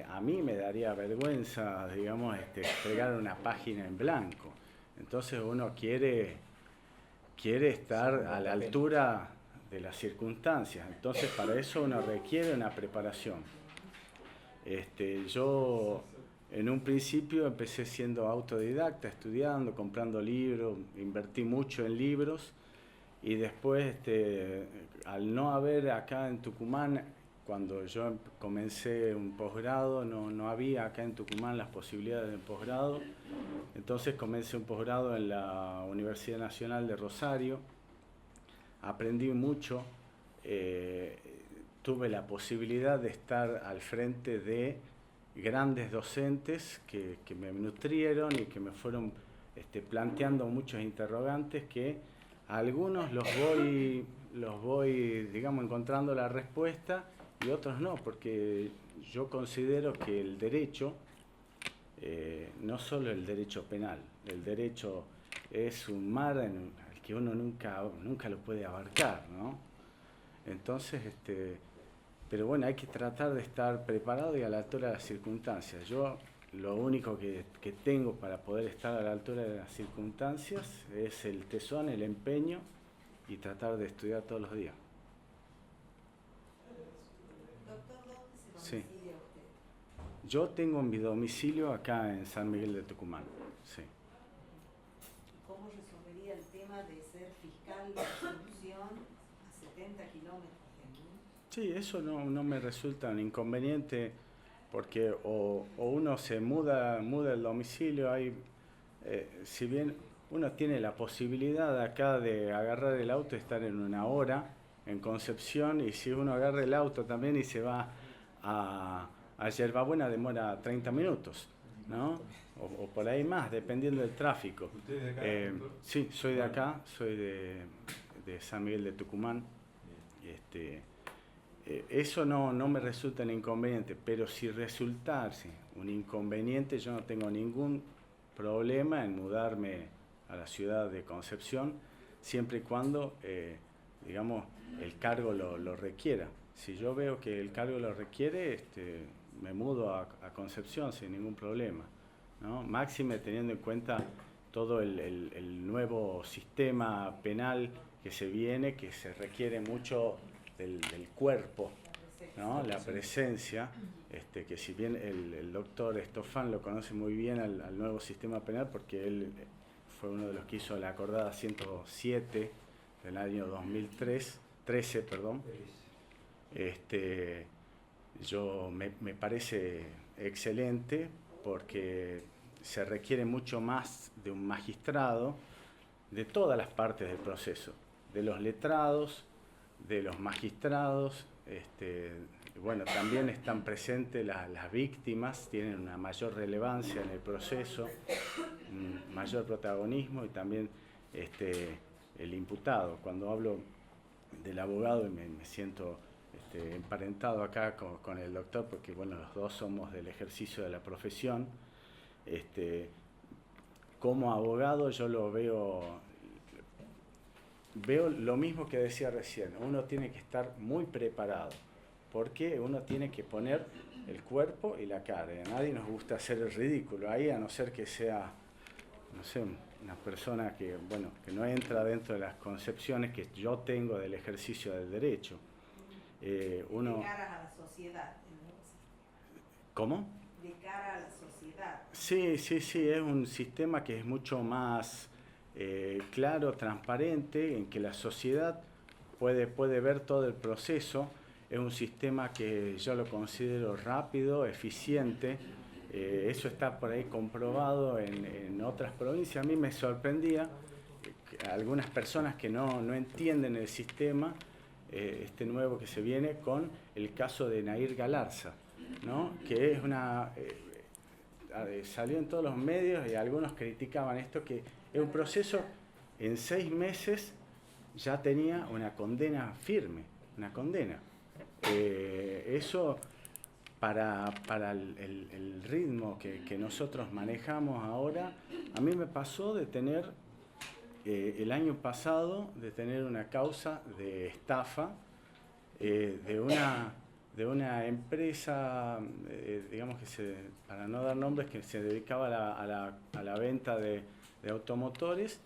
a mí me daría vergüenza, digamos, entregar una página en blanco. Entonces uno quiere estar a la altura de las circunstancias. Entonces para eso uno requiere una preparación. Yo en un principio empecé siendo autodidacta, estudiando, comprando libros, invertí mucho en libros y después al no haber acá en Tucumán, cuando yo comencé un posgrado, no había acá en Tucumán las posibilidades de posgrado, entonces comencé un posgrado en la Universidad Nacional de Rosario, aprendí mucho, tuve la posibilidad de estar al frente de grandes docentes que me nutrieron y que me fueron planteando muchos interrogantes que a algunos los voy, digamos, encontrando la respuesta y otros no, porque yo considero que el derecho, no solo el derecho penal, el derecho es un mar en el que uno nunca lo puede abarcar, ¿no? Entonces, pero bueno, hay que tratar de estar preparado y a la altura de las circunstancias. Yo lo único que tengo para poder estar a la altura de las circunstancias es el tesón, el empeño y tratar de estudiar todos los días. Doctor, ¿dónde se domicilia usted? Yo tengo mi domicilio acá en San Miguel de Tucumán. Sí. ¿Cómo resolvería el tema de ser fiscal de instrucción a 70 kilómetros de aquí? Sí, eso no me resulta un inconveniente porque o uno se muda el domicilio, si bien uno tiene la posibilidad acá de agarrar el auto y estar en 1 hora en Concepción, y si uno agarra el auto también y se va a Yerbabuena demora 30 minutos, ¿no? O por ahí más, dependiendo del tráfico. ¿Usted es de acá, doctor? Sí, soy de acá, soy de San Miguel de Tucumán. Eso no me resulta un inconveniente, pero si resultase un inconveniente, yo no tengo ningún problema en mudarme a la ciudad de Concepción, siempre y cuando, digamos, el cargo lo requiera. Si yo veo que el cargo lo requiere, me mudo a Concepción sin ningún problema, ¿no? Máxime teniendo en cuenta todo el nuevo sistema penal que se viene, que se requiere mucho del cuerpo, ¿no? La presencia, que si bien el doctor Estofan lo conoce muy bien al nuevo sistema penal, porque él fue uno de los que hizo la acordada 107 del año 2013, me parece excelente porque se requiere mucho más de un magistrado de todas las partes del proceso, de los letrados, de los magistrados, bueno, también están presentes las víctimas, tienen una mayor relevancia en el proceso, un mayor protagonismo, y también el imputado. Cuando hablo del abogado me siento emparentado acá con el doctor, porque bueno, los dos somos del ejercicio de la profesión. Como abogado yo lo veo lo mismo que decía recién, uno tiene que estar muy preparado, porque uno tiene que poner el cuerpo y la cara. A nadie nos gusta hacer el ridículo ahí, a no ser que sea, no sé, una persona que no entra dentro de las concepciones que yo tengo del ejercicio del derecho. De cara a la sociedad. ¿Cómo? De cara a la sociedad. Sí, es un sistema que es mucho más claro, transparente, en que la sociedad puede ver todo el proceso. Es un sistema que yo lo considero rápido, eficiente. Eso está por ahí comprobado en otras provincias. A mí me sorprendía que algunas personas que no entienden el sistema, nuevo que se viene, con el caso de Nair Galarza, ¿no? Que es salió en todos los medios y algunos criticaban esto, que es un proceso, en 6 meses ya tenía una condena firme, una condena. Eso para el ritmo que nosotros manejamos ahora, a mí me pasó de tener, el año pasado, de tener una causa de estafa de una empresa, digamos para no dar nombres, que se dedicaba a la venta de automotores,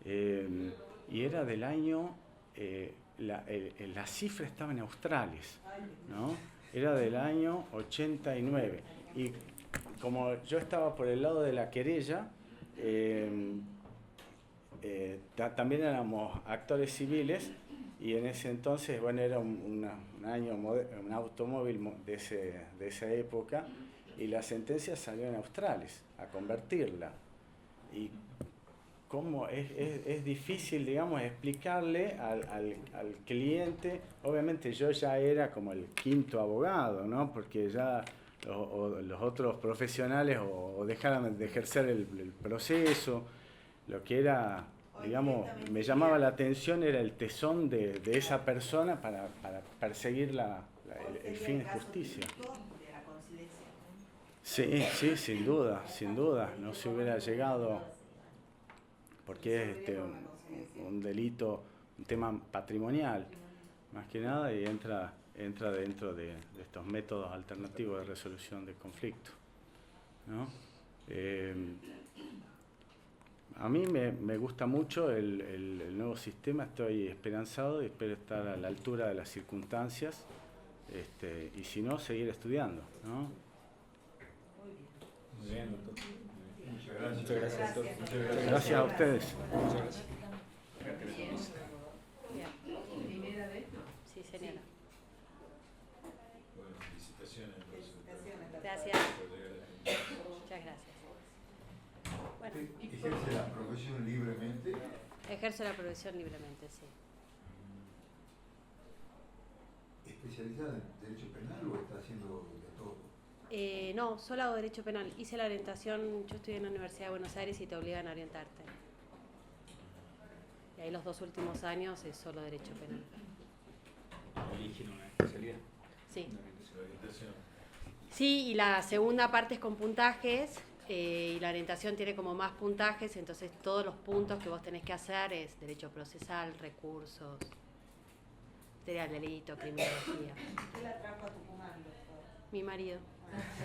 y era del año, la cifra estaba en australes, ¿no? Era del año 89. Y como yo estaba por el lado de la querella, también éramos actores civiles, y en ese entonces, bueno, era un automóvil de esa época, y la sentencia salió en australes, a convertirla. Y cómo es difícil, digamos, explicarle al cliente. Obviamente yo ya era como el 5º abogado, ¿no? Porque ya los otros profesionales o dejaron de ejercer el proceso. Lo que era, digamos, me llamaba la atención era el tesón de esa persona para perseguir el fin de justicia. Sí, sin duda, no se hubiera llegado, porque es un delito, un tema patrimonial, más que nada, y entra dentro de estos métodos alternativos de resolución de conflicto, ¿no? A mí me gusta mucho el nuevo sistema, estoy esperanzado y espero estar a la altura de las circunstancias, y si no, seguir estudiando, ¿no? Muy bien, doctor. Muchas gracias, doctor. Gracias a ustedes. Muchas gracias. ¿Primera vez? Sí, señora. ¿Ejerce la profesión libremente? Ejerzo la profesión libremente, sí. ¿Especializada en derecho penal o está haciendo de todo? No, solo hago derecho penal. Hice la orientación, yo estudié en la Universidad de Buenos Aires y te obligan a orientarte. Y ahí los 2 últimos años es solo derecho penal. Eligen una especialidad. Sí. La orientación. Sí, y la segunda parte es con puntajes, y la orientación tiene como más puntajes, entonces todos los puntos que vos tenés que hacer es derecho procesal, recursos, teoría del delito, criminología. ¿Qué la trajo a Tucumán, doctor? Mi marido.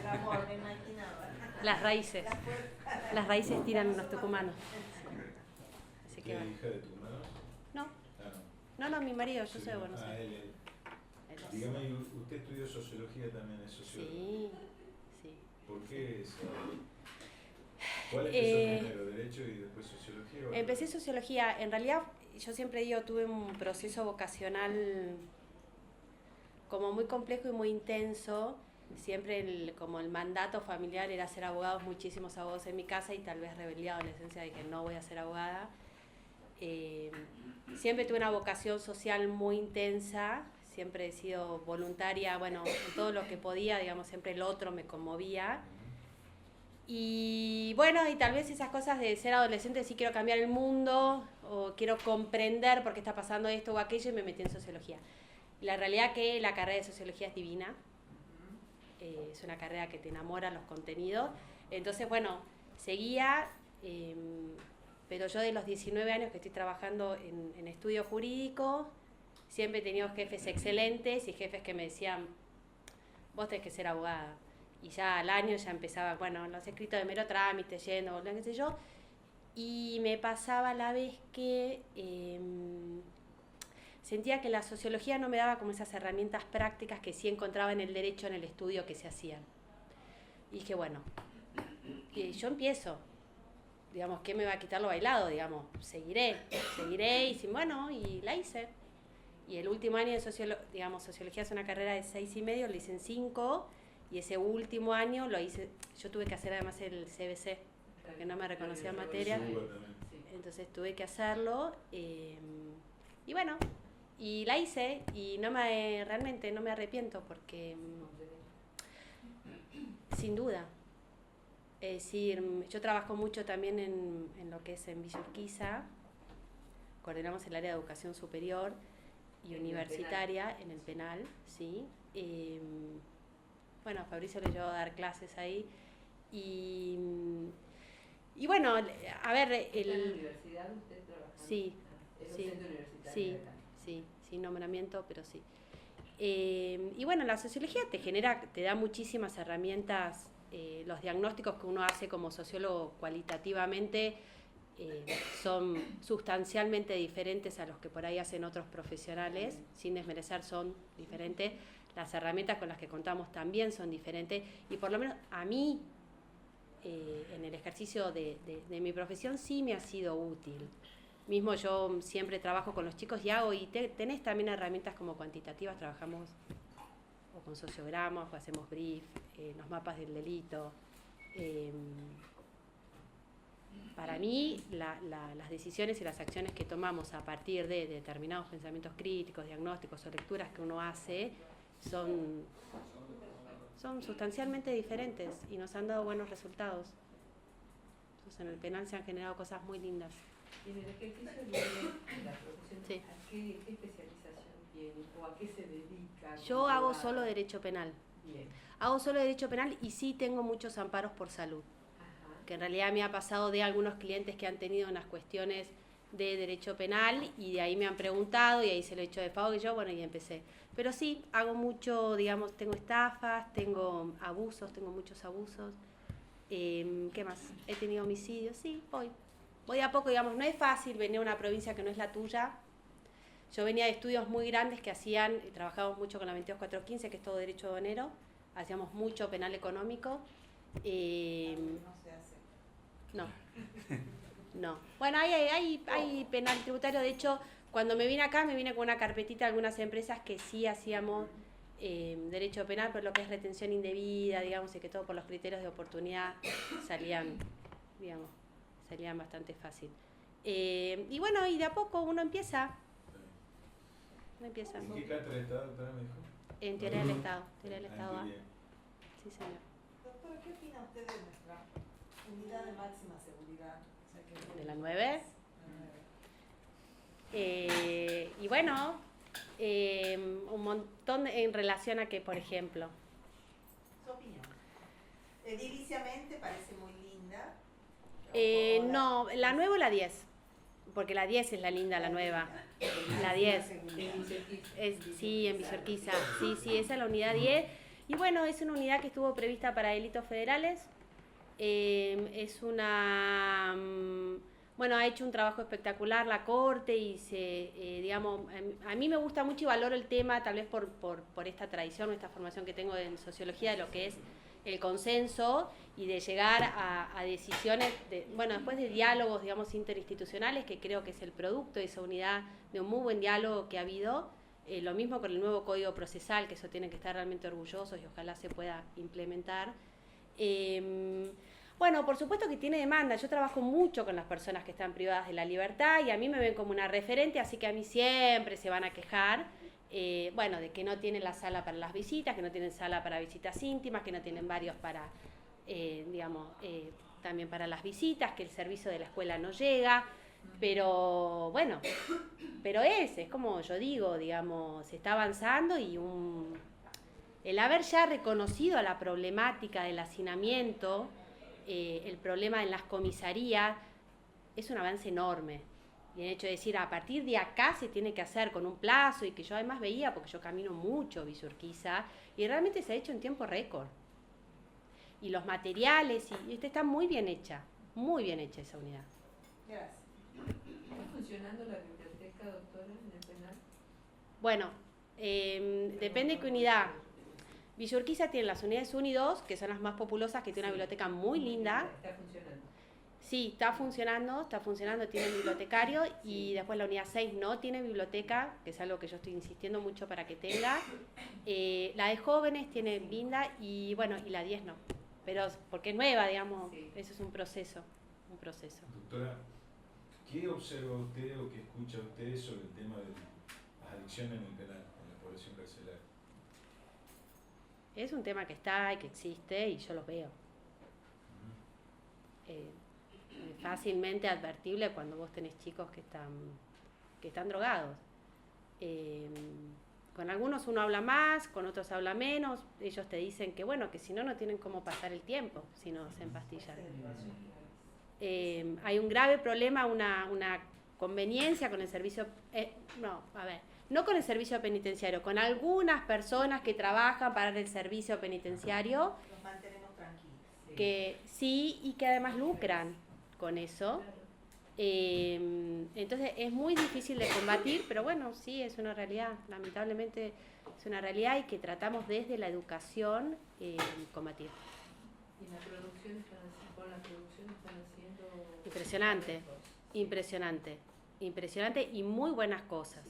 El amor, me imaginaba. Las raíces. Las raíces tiran los tucumanos. Así que ¿Qué bueno. hija de tu madre? No, Ah, no, no, mi marido, yo sí, soy de Buenos ah, Aires. él. Él. Dígame, ¿usted estudió sociología también? ¿Es sociólogo? Sí, sí. ¿Por qué eso? ¿Cuál empezó primero, derecho y después sociología? ¿O Empecé sociología. En realidad, yo siempre digo, tuve un proceso vocacional como muy complejo y muy intenso. Siempre como el mandato familiar era ser abogados, muchísimos abogados en mi casa, y tal vez rebelé a adolescencia, dije no voy a ser abogada. Siempre tuve una vocación social muy intensa, siempre he sido voluntaria, bueno, en todo lo que podía, digamos, siempre el otro me conmovía. Y bueno, y tal vez esas cosas de ser adolescente, sí quiero cambiar el mundo, o quiero comprender por qué está pasando esto o aquello, y me metí en sociología. La realidad que la carrera de sociología es divina. Es una carrera que te enamora los contenidos. Entonces, bueno, seguía, pero yo de los 19 años que estoy trabajando en estudio jurídico, siempre he tenido jefes excelentes y jefes que me decían, vos tenés que ser abogada. Y ya al año ya empezaba, bueno, los escritos de mero trámite, yendo, qué sé yo. Y me pasaba la vez que sentía que la sociología no me daba como esas herramientas prácticas que sí encontraba en el derecho, en el estudio que se hacían. Y dije, bueno, yo empiezo, digamos, ¿qué me va a quitar lo bailado? Digamos, seguiré, y bueno, y la hice. Y el último año de sociología es una carrera de 6 y medio, lo hice en 5, y ese último año lo hice, yo tuve que hacer además el CBC, porque no me reconocía en materia, entonces tuve que hacerlo, y bueno, y la hice, y realmente no me arrepiento, porque sin duda, es decir, yo trabajo mucho también en lo que es en Villa Urquiza, coordinamos el área de educación superior y universitaria en el penal, sí. Bueno, Fabricio le llevó a dar clases ahí, y bueno, a ver, ¿En la universidad usted trabaja? Sí, ¿Es sí, docente universitario sí, acá? sí, sin nombramiento, pero sí. Y bueno, la sociología te da muchísimas herramientas, los diagnósticos que uno hace como sociólogo cualitativamente son sustancialmente diferentes a los que por ahí hacen otros profesionales, sin desmerecer, son diferentes. Las herramientas con las que contamos también son diferentes, y por lo menos a mí, en el ejercicio de mi profesión, sí me ha sido útil. Mismo yo siempre trabajo con los chicos y tenés también herramientas como cuantitativas, trabajamos o con sociogramas, o hacemos brief, los mapas del delito. Para mí, las decisiones y las acciones que tomamos a partir de determinados pensamientos críticos, diagnósticos o lecturas que uno hace son sustancialmente diferentes y nos han dado buenos resultados. Entonces, en el penal se han generado cosas muy lindas. Y en el ejercicio de la profesión, Sí. ¿a qué especialización tiene o a qué se dedica? Yo hago solo derecho penal. Bien. Hago solo derecho penal, y sí tengo muchos amparos por salud. Ajá. Que en realidad me ha pasado de algunos clientes que han tenido unas cuestiones de derecho penal, y de ahí me han preguntado, y ahí se lo he hecho de favor, y yo, bueno, y empecé. Pero sí, hago mucho, digamos, tengo estafas, tengo abusos, tengo muchos abusos. ¿Qué más? He tenido homicidios, sí, voy a poco, digamos, no es fácil venir a una provincia que no es la tuya. Yo venía de estudios muy grandes que trabajábamos mucho con la 22415, que es todo derecho aduanero, hacíamos mucho penal económico. No se hace. No. Bueno, hay penal tributario. De hecho, cuando me vine acá, me vine con una carpetita de algunas empresas que sí hacíamos derecho penal, pero lo que es retención indebida, digamos, y que todo por los criterios de oportunidad salían salían bastante fácil. Y bueno, y de a poco uno empieza. ¿En qué cátedra está, doctora, me dijo? En teoría del Estado. Teoría del Estado A. Bien. Sí, señor. Doctora, ¿qué opina usted de nuestra unidad de máxima seguridad? O sea, que ¿De la 9? Y bueno, un montón en relación a que, por ejemplo... Su opinión. Ediliciamente parece muy linda. No, la 9 o la 10. Porque la 10 es la linda, la nueva. La 10. Sí, en Villurquiza. Sí, esa es la unidad 10. Y bueno, es una unidad que estuvo prevista para delitos federales. Es una... Bueno, ha hecho un trabajo espectacular la Corte y digamos, a mí me gusta mucho y valoro el tema, tal vez por esta tradición o esta formación que tengo en sociología, de lo que es el consenso y de llegar a decisiones, después de diálogos, digamos, interinstitucionales, que creo que es el producto de esa unidad, de un muy buen diálogo que ha habido. Lo mismo con el nuevo Código Procesal, que eso tienen que estar realmente orgullosos y ojalá se pueda implementar. Bueno, por supuesto que tiene demanda. Yo trabajo mucho con las personas que están privadas de la libertad y a mí me ven como una referente, así que a mí siempre se van a quejar, de que no tienen la sala para las visitas, que no tienen sala para visitas íntimas, que no tienen varios para, también para las visitas, que el servicio de la escuela no llega, pero bueno, es como yo digo, digamos, se está avanzando y el haber ya reconocido la problemática del hacinamiento, el problema en las comisarías, es un avance enorme. Y el hecho de decir, a partir de acá se tiene que hacer con un plazo, y que yo además veía, porque yo camino mucho Villurquiza, y realmente se ha hecho en tiempo récord. Y los materiales, y está muy bien hecha esa unidad. Gracias. ¿Está funcionando la biblioteca, doctora, en el penal? Bueno, depende de qué unidad. Villurquiza tiene las unidades 1 y 2, que son las más populosas, que tiene una biblioteca muy linda. ¿Está funcionando? Sí, está funcionando, tiene bibliotecario, y después la unidad 6 no tiene biblioteca, que es algo que yo estoy insistiendo mucho para que tenga. La de jóvenes tiene binda y la 10 no, pero porque es nueva, digamos, eso es un proceso. Doctora, ¿qué observa usted o qué escucha usted sobre el tema de las adicciones en el penal, en la población carcelaria? Es un tema que está y que existe y yo lo veo. Fácilmente advertible cuando vos tenés chicos que están drogados. Con algunos uno habla más, con otros habla menos. Ellos te dicen que que si no tienen cómo pasar el tiempo si no se empastillan. Hay un grave problema, una conveniencia con el servicio... no con el servicio penitenciario, con algunas personas que trabajan para el servicio penitenciario. Los mantenemos tranquilos. Que sí, y que además lucran con eso. Entonces es muy difícil de combatir, pero sí, es una realidad. Lamentablemente es una realidad y que tratamos desde la educación combatir. ¿Y la producción están haciendo? Impresionante y muy buenas cosas.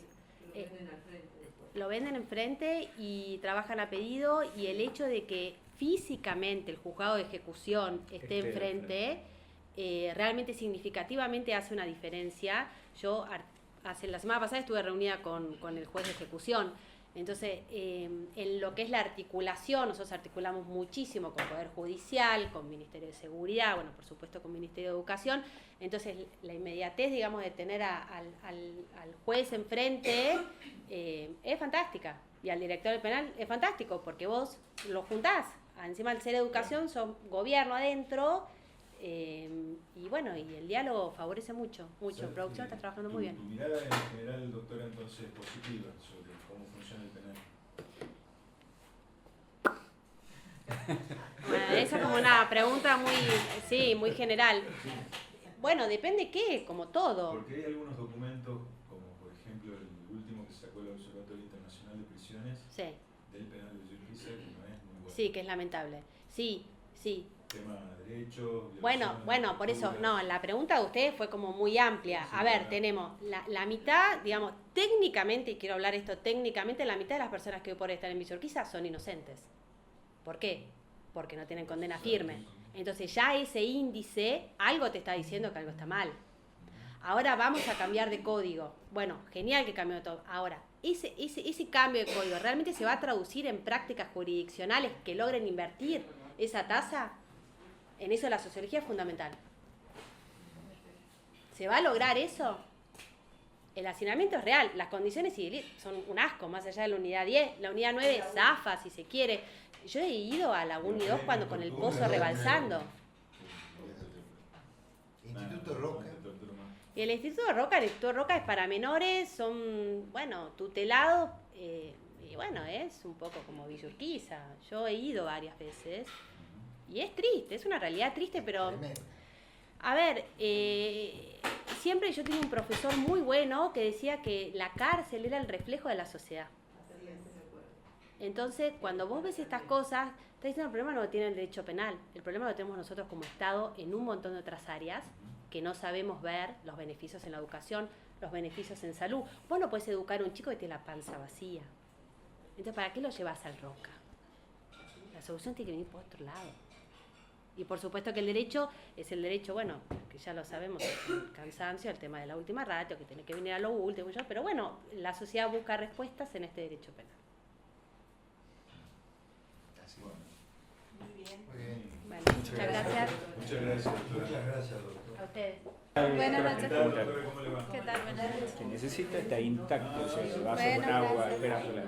Lo venden al frente después. Lo venden enfrente y trabajan a pedido, y el hecho de que físicamente el juzgado de ejecución esté enfrente, realmente significativamente hace una diferencia. Yo la semana pasada estuve reunida con el juez de ejecución. Entonces, en lo que es la articulación, nosotros articulamos muchísimo con Poder Judicial, con Ministerio de Seguridad, por supuesto con Ministerio de Educación. Entonces, la inmediatez, digamos, de tener al juez enfrente es fantástica. Y al director del penal es fantástico, porque vos lo juntás. Encima, al ser educación, son gobierno adentro. Y el diálogo favorece mucho. Producción está trabajando muy bien. Tu mirada en general, doctora, entonces es positiva sobre cómo funciona el penal. Esa es como una pregunta muy general. Depende qué, como todo. Porque hay algunos documentos, como por ejemplo el último que sacó el Observatorio Internacional de Prisiones, del penal de Villurquiza, que no es muy bueno. Sí, que es lamentable. Sí. Tema de derechos. Por eso, la pregunta de ustedes fue como muy amplia. A ver, tenemos la mitad, digamos, técnicamente, y quiero hablar esto técnicamente, la mitad de las personas que hoy por hoy están en Villurquiza son inocentes. ¿Por qué? Porque no tienen condena firme. Entonces ya ese índice, algo te está diciendo que algo está mal. Ahora vamos a cambiar de código. Bueno, genial que cambió todo. Ahora, ese cambio de código, ¿realmente se va a traducir en prácticas jurisdiccionales que logren invertir esa tasa? En eso la sociología es fundamental. ¿Se va a lograr eso? El hacinamiento es real. Las condiciones civiles son un asco, más allá de la unidad 10. La unidad 9 zafa, si se quiere. Yo he ido a la 1 y 2 cuando con el pozo rebalsando. Instituto Roca. Y el Instituto Roca es para menores, son, bueno, tutelados, y bueno, es un poco como Villa Urquiza. Yo he ido varias veces y es triste, es una realidad triste, pero... A ver, siempre yo tenía un profesor muy bueno que decía que la cárcel era el reflejo de la sociedad. Entonces, cuando vos ves estas cosas, estás diciendo el problema no lo tiene el derecho penal, el problema lo tenemos nosotros como Estado en un montón de otras áreas que no sabemos ver los beneficios en la educación, los beneficios en salud. Vos no podés educar a un chico que tiene la panza vacía. Entonces, ¿para qué lo llevas al Roca? La solución tiene que venir por otro lado. Y por supuesto que el derecho es el derecho, bueno, que ya lo sabemos, el cansancio, el tema de la última ratio, que tiene que venir a lo último, pero bueno, la sociedad busca respuestas en este derecho penal. Muy bien. Muy bien. Bueno, muchas gracias. Muchas gracias. Muchas gracias, doctor. A ustedes. Buenas noches. ¿Cómo le va? ¿Qué tal? Buenas noches. Que necesita está intacto, o sea, el vaso Bueno, con agua, gracias. esperando la...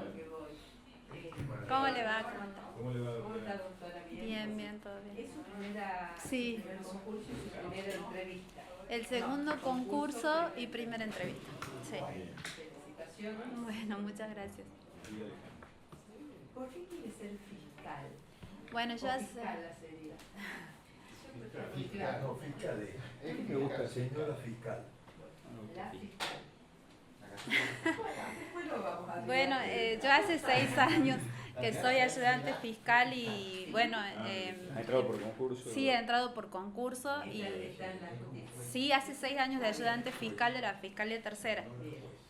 ¿Cómo le va? ¿Cómo está? ¿Cómo le va, ¿Cómo está, doctora? doctora? Bien, bien, todo bien. ¿Es su primera, Sí. primer concurso y su primera entrevista? El segundo concurso y primera entrevista. Sí. Felicitaciones. Bueno, muchas gracias. ¿Por qué quiere ser fiscal? Bueno, yo O hace... fiscala sería. Fiscal, no, fiscal. Me gusta, sí. Señora fiscal. La fiscal. Después lo vamos a Bueno, yo hace 6 años que soy ayudante fiscal y bueno... ¿Ha entrado por concurso? Sí, he entrado por concurso y... Sí, hace 6 años de ayudante fiscal de la Fiscalía Tercera.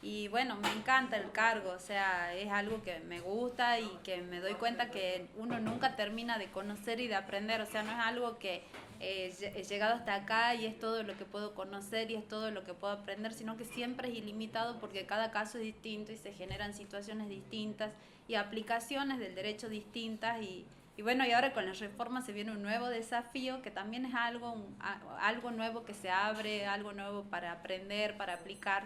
Y bueno, me encanta el cargo, o sea, es algo que me gusta y que me doy cuenta que uno nunca termina de conocer y de aprender, o sea, no es algo que he llegado hasta acá y es todo lo que puedo conocer y es todo lo que puedo aprender, sino que siempre es ilimitado porque cada caso es distinto y se generan situaciones distintas y aplicaciones del derecho distintas y bueno, y ahora con la reforma se viene un nuevo desafío que también es algo nuevo que se abre, algo nuevo para aprender, para aplicar.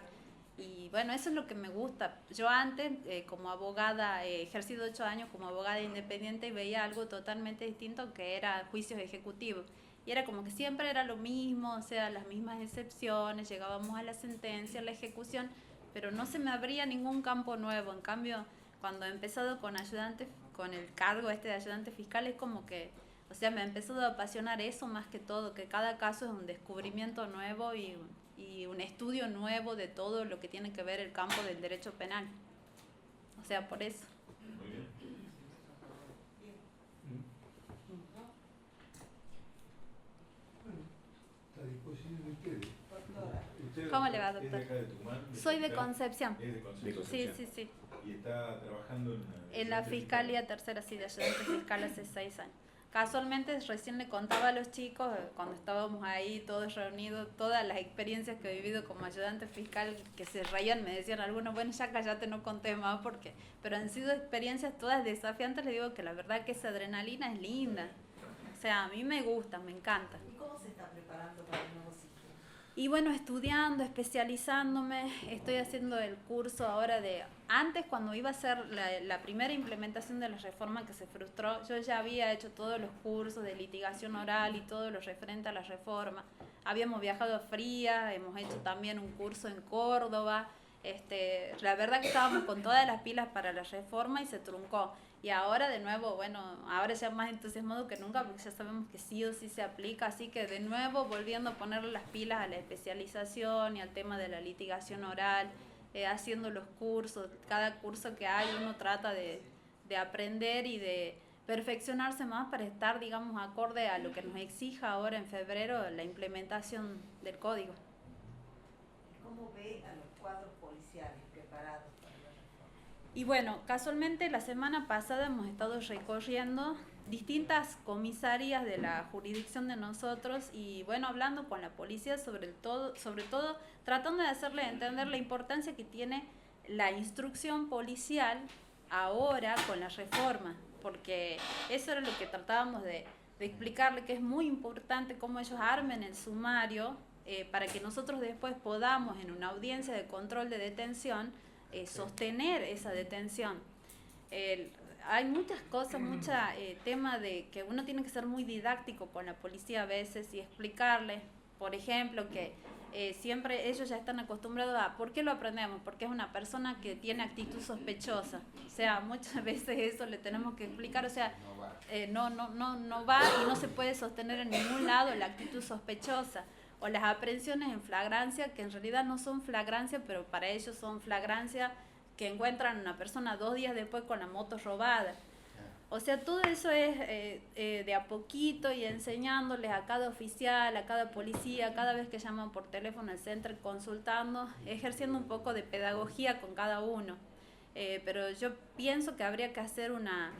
Y bueno, eso es lo que me gusta. Yo antes, como abogada, he ejercido 8 años como abogada independiente y veía algo totalmente distinto que era juicios ejecutivos. Y era como que siempre era lo mismo, o sea, las mismas excepciones, llegábamos a la sentencia, a la ejecución, pero no se me abría ningún campo nuevo. En cambio, cuando he empezado con el cargo de ayudante fiscal, es como que, o sea, me ha empezado a apasionar eso más que todo, que cada caso es un descubrimiento nuevo y un estudio nuevo de todo lo que tiene que ver el campo del derecho penal. O sea, por eso. Muy bien. Está a disposición de ustedes. ¿Usted ¿Cómo le va, es de doctor? acá de Tucumán? Soy de acá? Concepción. Es de Concepción. Sí, sí, sí. Y está trabajando En la Fiscalía Tercera, sí, de ayudante fiscal hace 6 años. Casualmente recién le contaba a los chicos, cuando estábamos ahí todos reunidos, todas las experiencias que he vivido como ayudante fiscal, que se reían, me decían algunos, bueno, ya cállate, no conté más, pero han sido experiencias todas desafiantes. Les digo que la verdad que esa adrenalina es linda. O sea, a mí me gusta, me encanta. ¿Y cómo se está preparando para el nuevo ciclo? Y bueno, estudiando, especializándome, estoy haciendo el curso ahora de... Antes, cuando iba a hacer la primera implementación de la reforma que se frustró, yo ya había hecho todos los cursos de litigación oral y todo lo referente a la reforma. Habíamos viajado a Frías, hemos hecho también un curso en Córdoba. La verdad que estábamos con todas las pilas para la reforma y se truncó. Y ahora de nuevo, bueno, ahora ya más entusiasmado que nunca porque ya sabemos que sí o sí se aplica, así que de nuevo volviendo a ponerle las pilas a la especialización y al tema de la litigación oral, haciendo los cursos. Cada curso que hay uno trata de aprender y de perfeccionarse más para estar, digamos, acorde a lo que nos exija ahora en febrero la implementación del código. ¿Cómo ve a los cuadros policiales preparados para la reforma? Y bueno, casualmente la semana pasada hemos estado recorriendo distintas comisarías de la jurisdicción de nosotros y bueno, hablando con la policía sobre todo tratando de hacerle entender la importancia que tiene la instrucción policial ahora con la reforma, porque eso era lo que tratábamos de explicarle, que es muy importante cómo ellos armen el sumario para que nosotros después podamos en una audiencia de control de detención sostener esa detención. Hay muchas cosas, mucho tema de que uno tiene que ser muy didáctico con la policía a veces y explicarles, por ejemplo, que siempre ellos ya están acostumbrados a, ¿por qué lo aprendemos? Porque es una persona que tiene actitud sospechosa. O sea, muchas veces eso le tenemos que explicar, o sea, no va y no se puede sostener en ningún lado la actitud sospechosa. O las aprehensiones en flagrancia, que en realidad no son flagrancia, pero para ellos son flagrancia, que encuentran a una persona 2 días después con la moto robada. O sea, todo eso es de a poquito y enseñándoles a cada oficial, a cada policía, cada vez que llaman por teléfono al centro consultando, ejerciendo un poco de pedagogía con cada uno. Pero yo pienso que habría que hacer una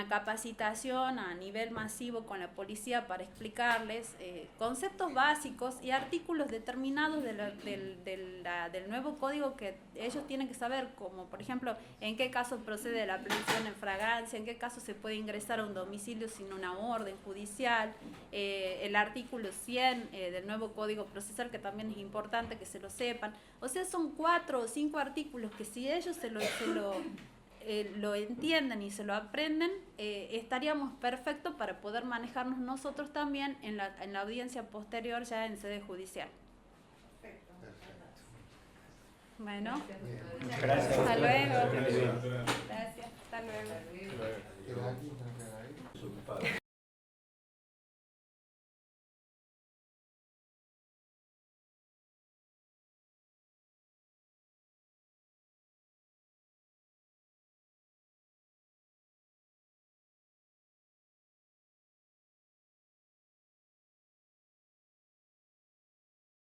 capacitación a nivel masivo con la policía para explicarles conceptos básicos y artículos determinados del nuevo código que ellos tienen que saber, como por ejemplo en qué caso procede la aprehensión en flagrancia, en qué caso se puede ingresar a un domicilio sin una orden judicial, el artículo 100 del nuevo código procesal, que también es importante que se lo sepan. O sea, son 4 o 5 artículos que si ellos lo entienden y se lo aprenden, estaríamos perfectos para poder manejarnos nosotros también en la audiencia posterior ya en sede judicial. Perfecto. Bueno, Gracias. hasta luego. Gracias. Gracias, hasta luego. Pero aquí,